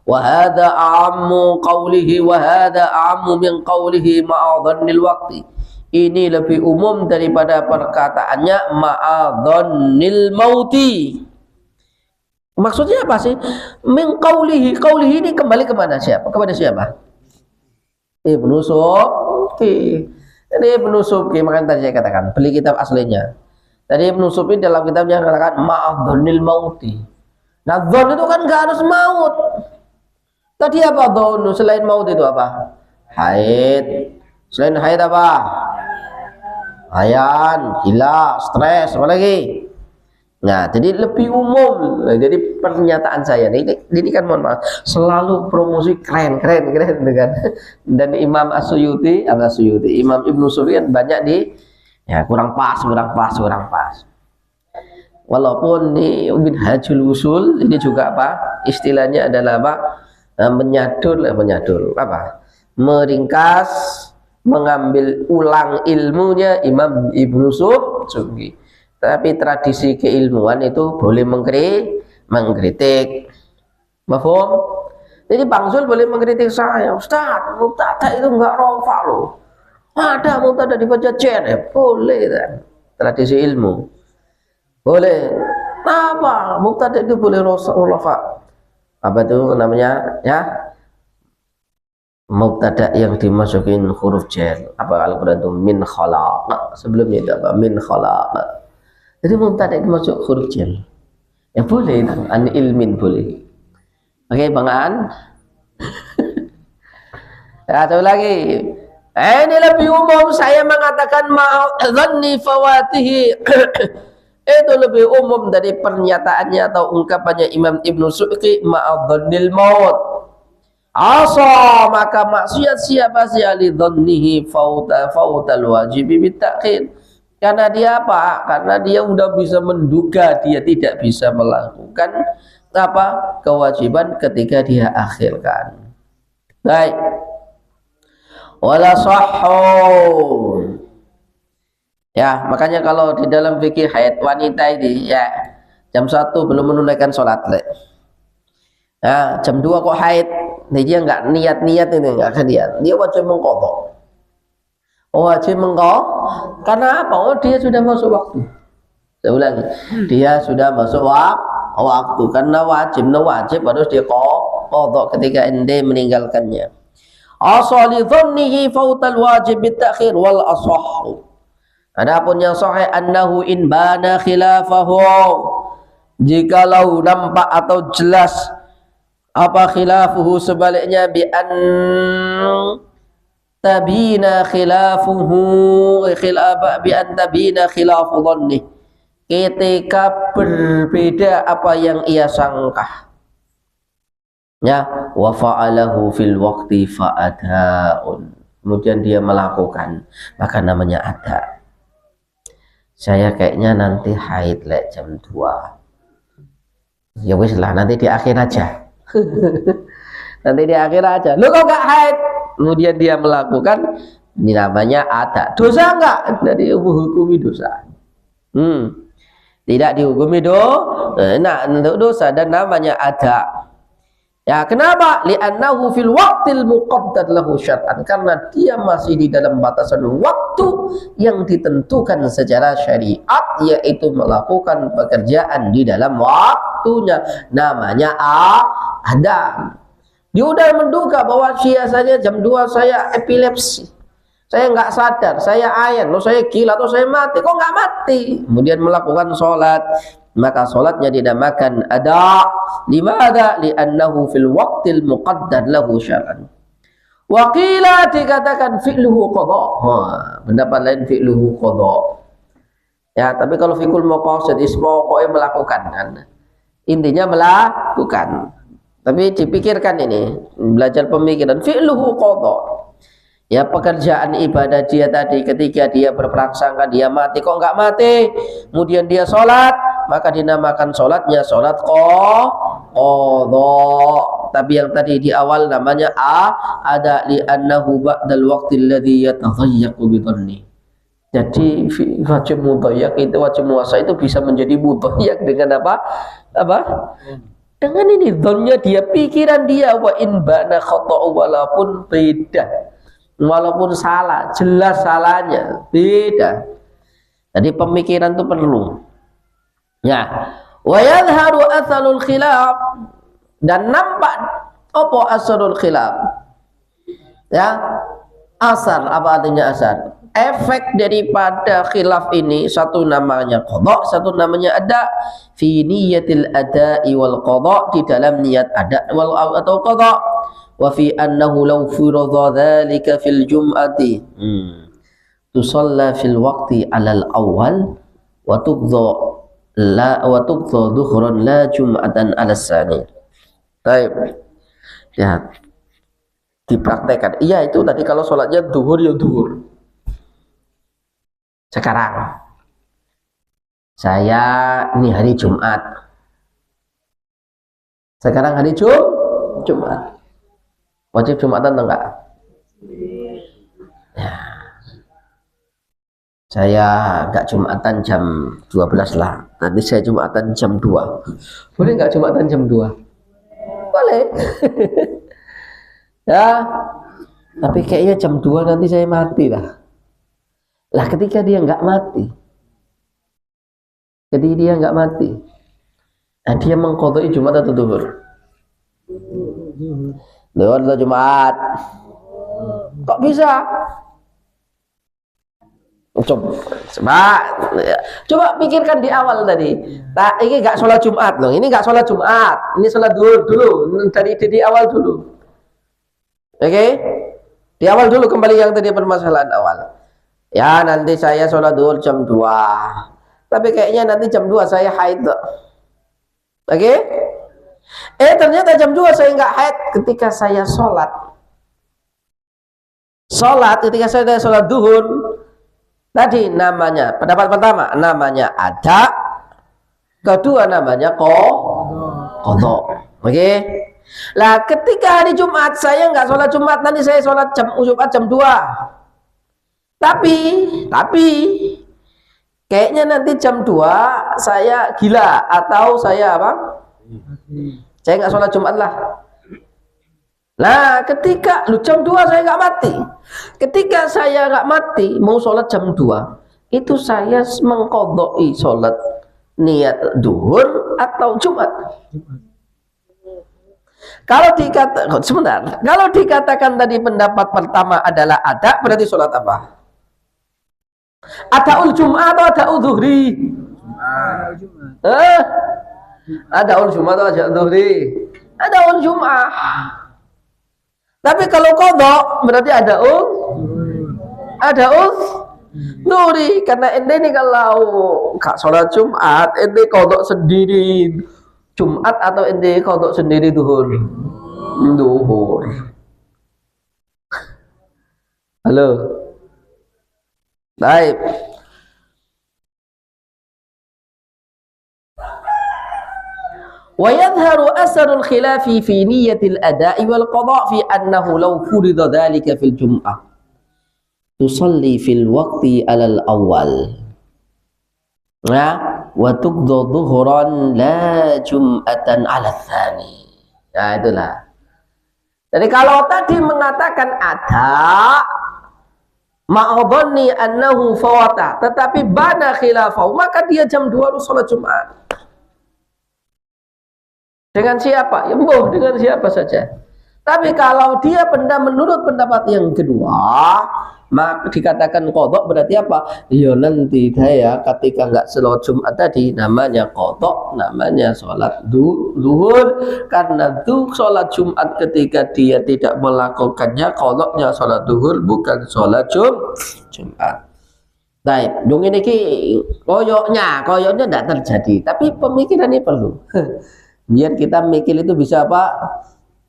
Speaker 1: Wa hadha a'ammu qawlihi wa hadha a'ammu min qawlihi ma'adhannil waqti. Ini lebih umum daripada perkataannya ma'adhannil mauti. Maksudnya apa sih? Min qawlihi. Qawlihi ini kembali kemana siapa? Kepada siapa? Ibnu Subki. Ini Ibnu Subki, makanya tadi saya katakan beli kitab aslinya. Tadi Ibnu Subki dalam kitabnya mengatakan ma'adhannil mauti. Nah, dhon itu kan nggak harus maut. Tadi apa dhon? Selain maut itu apa? Haid. Selain haid apa? Hayan, gila, stres, apa lagi? Nah, jadi lebih umum. Nah, jadi pernyataan saya ini kan mohon maaf, selalu promosi keren dengan dan Imam As-Suyuti, Imam Ibnu Sufyan banyak di ya kurang pas. Walaupun di Minhajul Usul ini juga apa? Istilahnya adalah apa? Menyadur apa? Meringkas, mengambil ulang ilmunya Imam Ibnu Subki. Tapi tradisi keilmuan itu boleh mengkritik. Mafhum? Jadi Bang Zul boleh mengkritik saya, Ustaz, mubtada itu enggak rofa loh. Ada mubtada dibaca jen, ya boleh kan? Tradisi ilmu. Boleh. Apa? Mubtada itu boleh rofa. Apa itu namanya? Ya. Mubtada yang dimasukin huruf jar, apa Al-Quran itu min khalaq, sebelumnya itu apa? Min khalaq. Jadi mubtada itu masuk huruf jar, ya boleh itu, an ilmin boleh. Oke Bang An. Ya coba lagi. Ini lebih umum, saya mengatakan ma'adhanni fawatihi. Itu lebih umum dari pernyataannya atau ungkapannya Imam Ibnu Subki ma'adhannil maut. Asa, maka maksiat siapa sih lidhannihi fautal wajibi bitakhir. Karena dia apa? Karena dia udah bisa menduga dia tidak bisa melakukan apa? Kewajiban ketika dia akhirkan. Baik. Wala sahhu. Ya, makanya kalau di dalam fikih haid wanita ini ya jam 1 belum menunaikan sholat. Ya, jam 2 kok haid. Dia nggak niat ini, nggak akan dia wajib mengqadha. Wajib mengqadha karena apa? Oh, dia sudah masuk waktu. Saya ulangi, dia sudah masuk waktu karena wajib harus dia qadha ketika ende meninggalkannya. Asali dhannihi fautal wajib bitakhir wal asahhu. Adapun yang sahih annahu in bana khilafahu, jikalau nampak atau jelas apa khilafuhu, sebaliknya bi an tabina khilafuhu bi an tabina khilafu dhanni, ketika berbeda apa yang ia sangka, ya wa fa'alahu fil waqti fa'adaun, kemudian dia melakukan, maka namanya ada. Saya kayaknya nanti haid jam 2, ya wis lah, nanti di akhir aja. Nanti di akhir aja. Lu kok gak haid? Kemudian dia melakukan, ini namanya ada. Dosa enggak? Dari hukumi dosa. tidak dihukumi dosa dan namanya ada. Ya, kenapa? Li'annahu fil waqtil muqaddar lahu syar'an, karena dia masih di dalam batasan waktu yang ditentukan secara syariat, yaitu melakukan pekerjaan di dalam waktunya, namanya ada. Dia udah menduga bahwa biasanya jam 2 saya epilepsi, saya nggak sadar, saya ayan, saya gila atau saya mati, kok nggak mati? Kemudian melakukan sholat, maka sholatnya dinamakan ada. Limada? Li'annahu fil waqtil muqaddar lahu syar'an. Wa qila, dikatakan fi'luhu qadha. Pendapat lain fi'luhu qadha. Ya, tapi kalau fikul maqasid pokoknya melakukan kan. Intinya melakukan. Tapi dipikirkan ini, belajar pemikiran fi'luhu qadha. Ya, pekerjaan ibadah dia tadi ketika dia berprasangka dia mati, kok nggak mati, kemudian dia sholat, maka dinamakan sholatnya sholat qadha. Tapi yang tadi di awal namanya ada, li'annahu ba'dal waqtil ladzi yatadhayyaqu bi dhanni. Jadi wajib mudhayyak itu, wajib muasa itu bisa menjadi mudhayyak dengan apa? Dengan ini dhannya dia, pikiran dia, wa in bana khata'u, walaupun tidak, walaupun salah, jelas salahnya, beda. Jadi pemikiran itu perlu. Ya, wa yadhharu atharul khilaf, dan nampak apa asarul khilaf. Ya, asar, apa artinya asar? Efek daripada khilaf ini, satu namanya qadha, satu namanya ada. Fi niyatil ada'i wal qadha, di dalam niat ada atau qadha. Wa fi annahu law furadha dhalika fil jum'ati tusalla fil waqti 'alal awwal wa tuqdha dhuhran la jum'atan 'alas sani. Baik. Ya. Dipraktekkan. Iya, itu tadi kalau sholatnya duhur ya duhur. Sekarang saya ini hari Jumat. Sekarang hari Jumat. Wajib Jumatan atau enggak? Ya. Saya enggak Jumatan jam 12 lah. Nanti saya Jumatan jam 2. Boleh enggak Jumatan jam 2? Boleh. Ya. Tapi kayaknya jam 2 nanti saya mati lah. Lah ketika dia enggak mati. Jadi dia enggak mati. Nah, dia mengqadai Jumat atau duhur? Duhur atau Jumat? Kok bisa? Coba pikirkan di awal tadi. Nah, ini nggak sholat Jumat loh. Ini nggak sholat Jumat. Ini sholat duhur dulu. Di awal dulu. Oke? Di awal dulu, kembali yang tadi permasalahan awal. Ya, nanti saya sholat duhur jam 2. Tapi kayaknya nanti jam 2 saya haid. Oke? Ternyata jam 2 saya nggak haid ketika saya sholat ketika saya sholat duhur tadi. Namanya, pendapat pertama namanya ada, kedua namanya qadha. Oke? Lah ketika hari Jumat saya nggak sholat Jumat, nanti saya sholat Jumat jam 2. Tapi kayaknya nanti jam 2 saya gila atau saya apa? Saya nggak sholat Jumat lah. Nah, ketika jam 2 saya nggak mati. Ketika saya nggak mati, mau sholat jam 2, itu saya mengqadai sholat niat duhur atau Jumat. Kalau dikatakan tadi pendapat pertama adalah ada, berarti sholat apa? Adaul Jum'ah atau adaul Zuhri? Adaul Jum'ah atau adaul Zuhri? Adaul Jum'ah. Tapi kalau qadha berarti adaul Zuhri. Karena ini kalau gak sholat Jumat, ini qadha sendiri Jumat atau ini qadha sendiri duhur? Duhur. Halo. Baik. Wa yadhharu asarul khilafi fi niyyatil ada'i wal qada' fi annahu law furida dhalika fil jum'ah tusalli fil waqti alal awal. Nah, wa tuqda dhuhran la jum'atan 'ala tsani. Nah, itulah. Jadi kalau tadi mengatakan ada ma'adhanni annahu fawata, tetapi bana khilafahu, maka dia jam 2 harus sholat Jumat. Dengan siapa? Ya mboh, dengan siapa saja. Tapi kalau dia menurut pendapat yang kedua, maka dikatakan qadha berarti apa? Ya nanti saya ketika enggak sholat Jumat tadi namanya qadha, namanya sholat zuhur, karena itu sholat Jumat ketika dia tidak melakukannya qadha-nya sholat zuhur, bukan sholat Jumat. Baik, dong ini koyoknya tidak terjadi, tapi pemikiran ini perlu. Biar kita mikir itu bisa apa?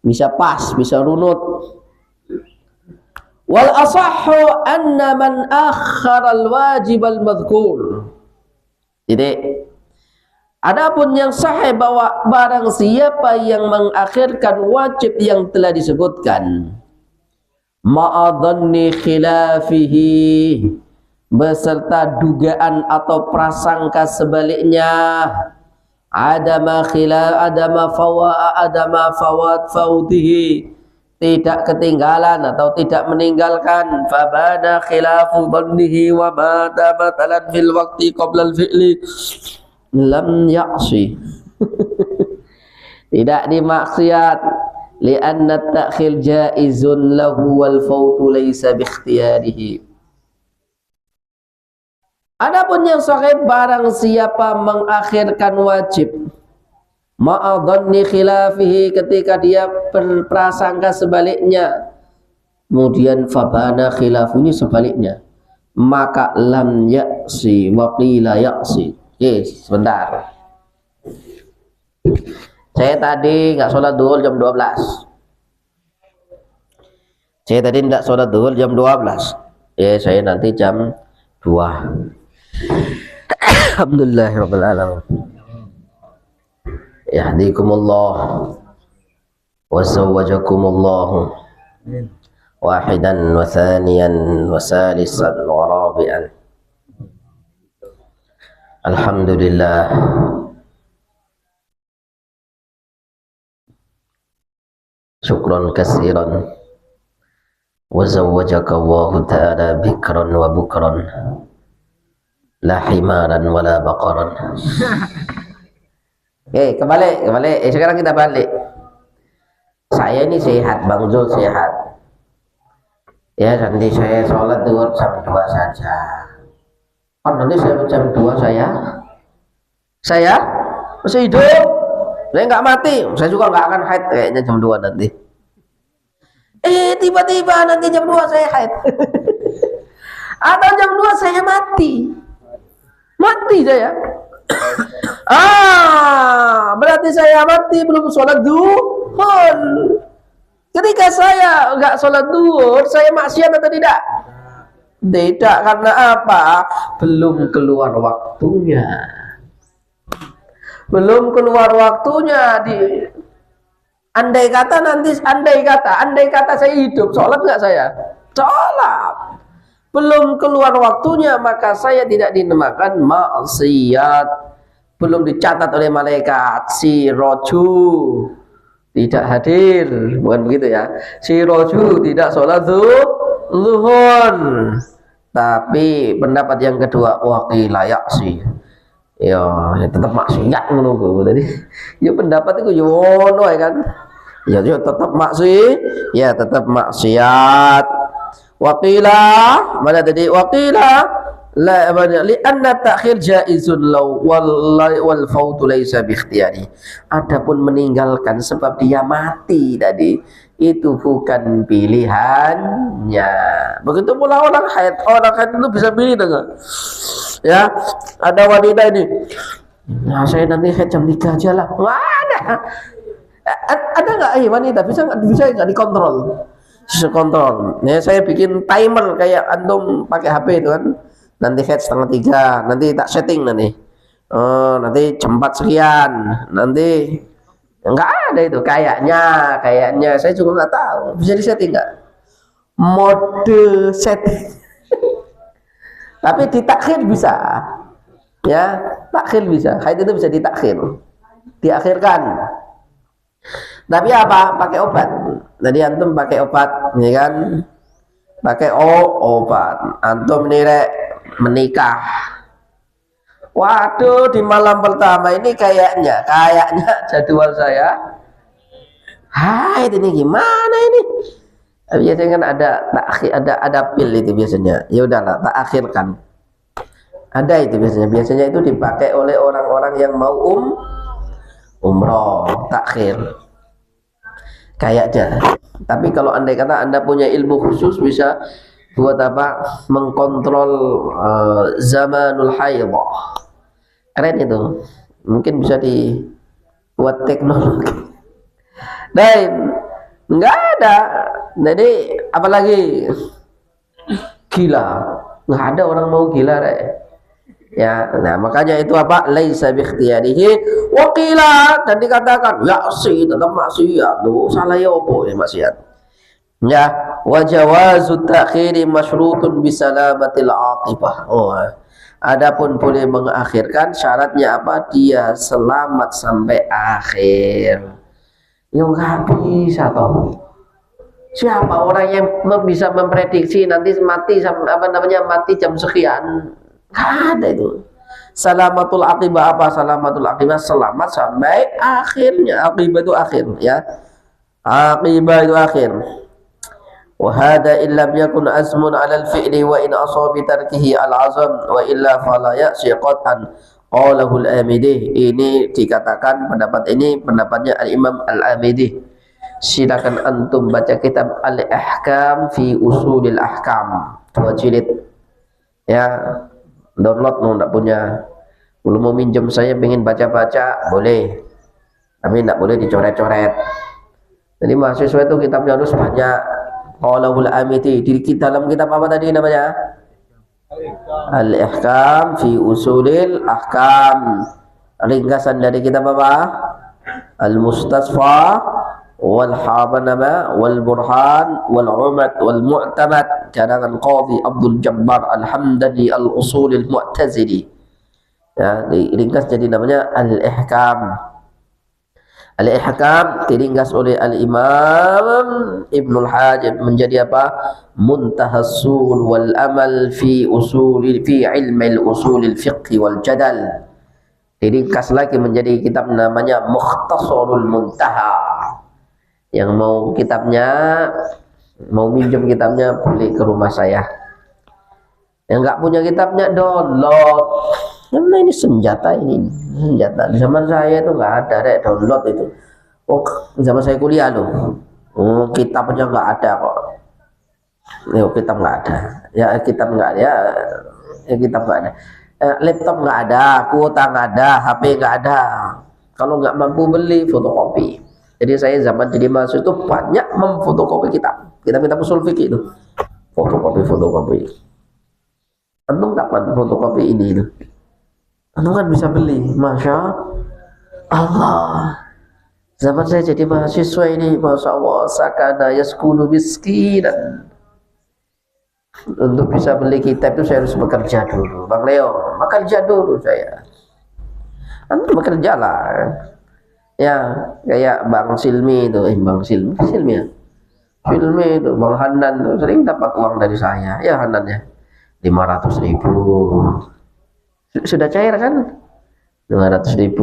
Speaker 1: Bisa pas, bisa runut. Wal asahhu anna man akhara al wajib al madhkur. Jadi adapun yang sahih bahwa barang siapa yang mengakhirkan wajib yang telah disebutkan ma'adhanni khilafihi, beserta dugaan atau prasangka sebaliknya, adama fawat fautihi, tidak ketinggalan atau tidak meninggalkan, fabada khilafu dhannihi wa bada batalan fil waqti qabla al fi'li lam ya'si. Tidak dimaksiat li'anna ta'khir jaizun lahu wal fautu laysa bi ikhtiyarihi. Adapun yang sahih, barang siapa mengakhirkan wajib ma'adhanni khilafihi, ketika dia berprasangka sebaliknya, kemudian fabana khilafunya sebaliknya, maka lam ya'si wa qila ya'si. Oke, sebentar. Saya tadi nggak sholat duhur jam 12. Saya tadi nggak sholat duhur jam 12. Saya nanti jam 2. Alhamdulillahirabbil alamin. Yahdikumullah wa zawwajakumullah wahidan wa thaniyan wa salisan wa rabi'an. Alhamdulillah. Syukran katsiran wa zawwajaka Allah ta'ala bikran wa bukran la himaran wala baqaran. Oke, kembali. Sekarang kita balik. Saya ini sehat, Bang Zul sehat. Ya, nanti saya sholat duhur jam 2 saja. Oh, nanti saya jam 2 saya masih hidup. Saya nggak mati. Saya juga nggak akan haid kayaknya jam 2 nanti. Tiba-tiba nanti jam 2 saya haid. Atau jam 2 saya mati saya. Berarti saya mati belum sholat duhur. Ketika saya enggak sholat duhur, saya maksiat atau tidak? Tidak, karena apa? Belum keluar waktunya. Andai kata saya hidup, sholat enggak saya? Sholat. Belum keluar waktunya, maka saya tidak dinamakan maksiat. Belum dicatat oleh malaikat. Si roju tidak hadir, bukan begitu ya. Si roju tidak sholat zuhur. Tapi pendapat yang kedua, waqila ya'si. Ya tetap maksiat menunggu. Jadi ya pendapat itu yono ya kan. Ya tetap maksiat. Waqila, mana tadi? Waqila la li anna ta'khir jaizun law wal fautu laysa bi ikhtiyari. Adapun meninggalkan sebab dia mati tadi, itu bukan pilihannya. Begitu pula orang haid itu bisa pilih enggak? Ya, ada wanita ini. Nah, saya nanti haid jam 3 aja lah. Wah, ada enggak wanita bisa enggak dikontrol? Kontrol. Ya, saya bikin timer kayak antum pakai HP itu kan. Nanti head 2:30, nanti tak setting nanti. Nanti jam 4 sekian. Nanti enggak ada itu kayaknya saya juga nggak tahu. Bisa disetting nggak? Mode setting. Tapi ditakhir bisa. Ya, takhir bisa. Haid itu bisa ditakhir, diakhirkan. Tapi apa? Pakai obat. Jadi antum pakai obat, ya kan? Pakai obat. Antum nirek menikah. Waduh, di malam pertama ini kayaknya jadwal saya haid ini gimana ini? Biasanya kan ada pil itu biasanya. Ya udahlah, tak akhirkan. Ada itu biasanya itu dipakai oleh orang-orang yang mau umroh, takhir. Kayaknya. Tapi kalau andai kata Anda punya ilmu khusus bisa buat apa? Mengkontrol zamanul haidhah. Keren itu. Mungkin bisa dibuat teknologi. Dan enggak ada. Jadi apalagi gila. Enggak ada orang mau gila, Rek. Ya, nah makanya itu apa? Laisa bi ikhtiyarihi wa qila, dan dikatakan ya sih tetap maksiat. Tuh salah ya opo ya maksiat. Ya, wa jawazu ta'khiri masyrutun bi salamatil aqibah. Oh. Adapun boleh mengakhirkan, syaratnya apa? Dia selamat sampai akhir. Ya nggak bisa toh. Siapa orang yang bisa memprediksi nanti mati mati jam sekian? Nggak ada itu. Salamatul aqibah apa? Salamatul aqibah selamat sampai akhirnya. Aqibah itu akhir, ya. Aqibah itu akhir. Wa hada illam yakun azmun 'ala al-fi'li wa in asabi tarkihi al-'azam wa illa fala ya'si qat'an qalahu al-Amidi. Ini dikatakan pendapat ini pendapatnya al-Imam al-Amidi. Silakan antum baca kitab Al-Ahkam fi Usulil Ahkam 2 jilid. Ya, download enggak punya. Belum mau minjem saya pengen baca-baca boleh. Tapi enggak boleh dicoret-coret. Jadi mahasiswa itu kitabnya harus banyak. Qalahul Amiti di dalam kitab apa tadi namanya? Al-Ihkam fi Usulil Ahkam. Ringkasan dari kitab apa? Al-Mustasfa wal Habanama wal Burhan wal Umad wal Mu'tamad karangan Qadhi Abdul Jabbar Al-Hamdani Al-Usulil Mu'tazili. Ya, diringkas jadi namanya Al-Ihkam. Al-Ihkam diringkas oleh Al-Imam Ibnul Hajib menjadi apa? Muntahassul wal amal fi ilmi al-usulil fiqh wal jadal. Diringkas lagi menjadi kitab namanya Mukhtasarul Muntaha. Yang mau kitabnya, mau minjem kitabnya boleh ke rumah saya. Yang nggak punya kitabnya download. Karena ini senjata zaman saya itu nggak ada Rek, download itu. Oh, zaman saya kuliah loh. Oh, kitabnya nggak ada kok. Kitab nggak ada. Ya kitab nggak ada. Ya kitab nggak ada. Laptop nggak ada, kuota nggak ada, HP nggak ada. Kalau nggak mampu beli fotokopi. Jadi saya zaman jadi mahasiswa itu banyak memfotokopi kitab usul fikih itu. Fotokopi. Antum kapan fotokopi ini itu? Antum kan bisa beli, masya Allah. Zaman saya jadi mahasiswa ini, masya Allah, sakana yaskunu miskinan. Untuk bisa beli kitab itu saya harus bekerja dulu, Bang Leo. Bekerja dulu saya. Antum bekerja lah. Ya, kayak Bang Silmi itu, Silmi ya. Silmi itu, Bang Hanan itu sering dapat uang dari saya. Ya Hanannya 500.000. Sudah cair kan? 500.000,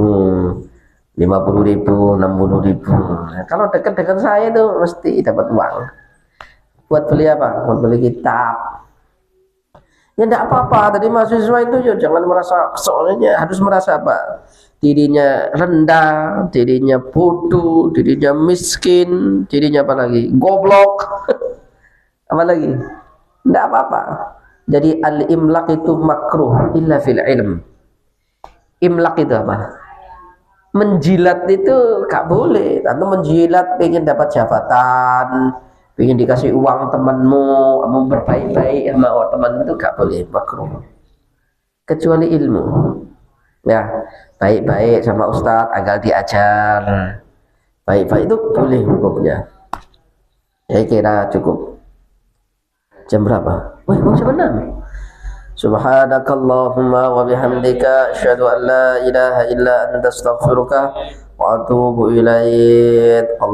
Speaker 1: 50.000, 60.000. Nah, kalau dekat dengan saya itu mesti dapat uang. Buat beli apa? Buat beli kitab. Ya enggak apa-apa. Tadi mahasiswa itu ya jangan merasa, soalnya harus merasa apa? Dirinya rendah, dirinya bodoh, dirinya miskin, dirinya apa lagi? Goblok. Apa lagi? Enggak apa-apa. Jadi al-imlak itu makruh illa fil ilm. Imlak itu apa? Menjilat itu gak boleh. Atau menjilat pengen dapat jabatan, pengen dikasih uang temanmu, kamu berbaik-baik sama temanmu itu gak boleh, makruh. Kecuali ilmu. Ya, baik-baik sama ustadz agar diajar. Baik-baik itu boleh hukumnya. Saya kira cukup. Jam berapa? Wah, jam 6. Subhanakallahumma wa bihamdika asyhadu an la ilaha illa anta astaghfiruka wa atubu ilaik.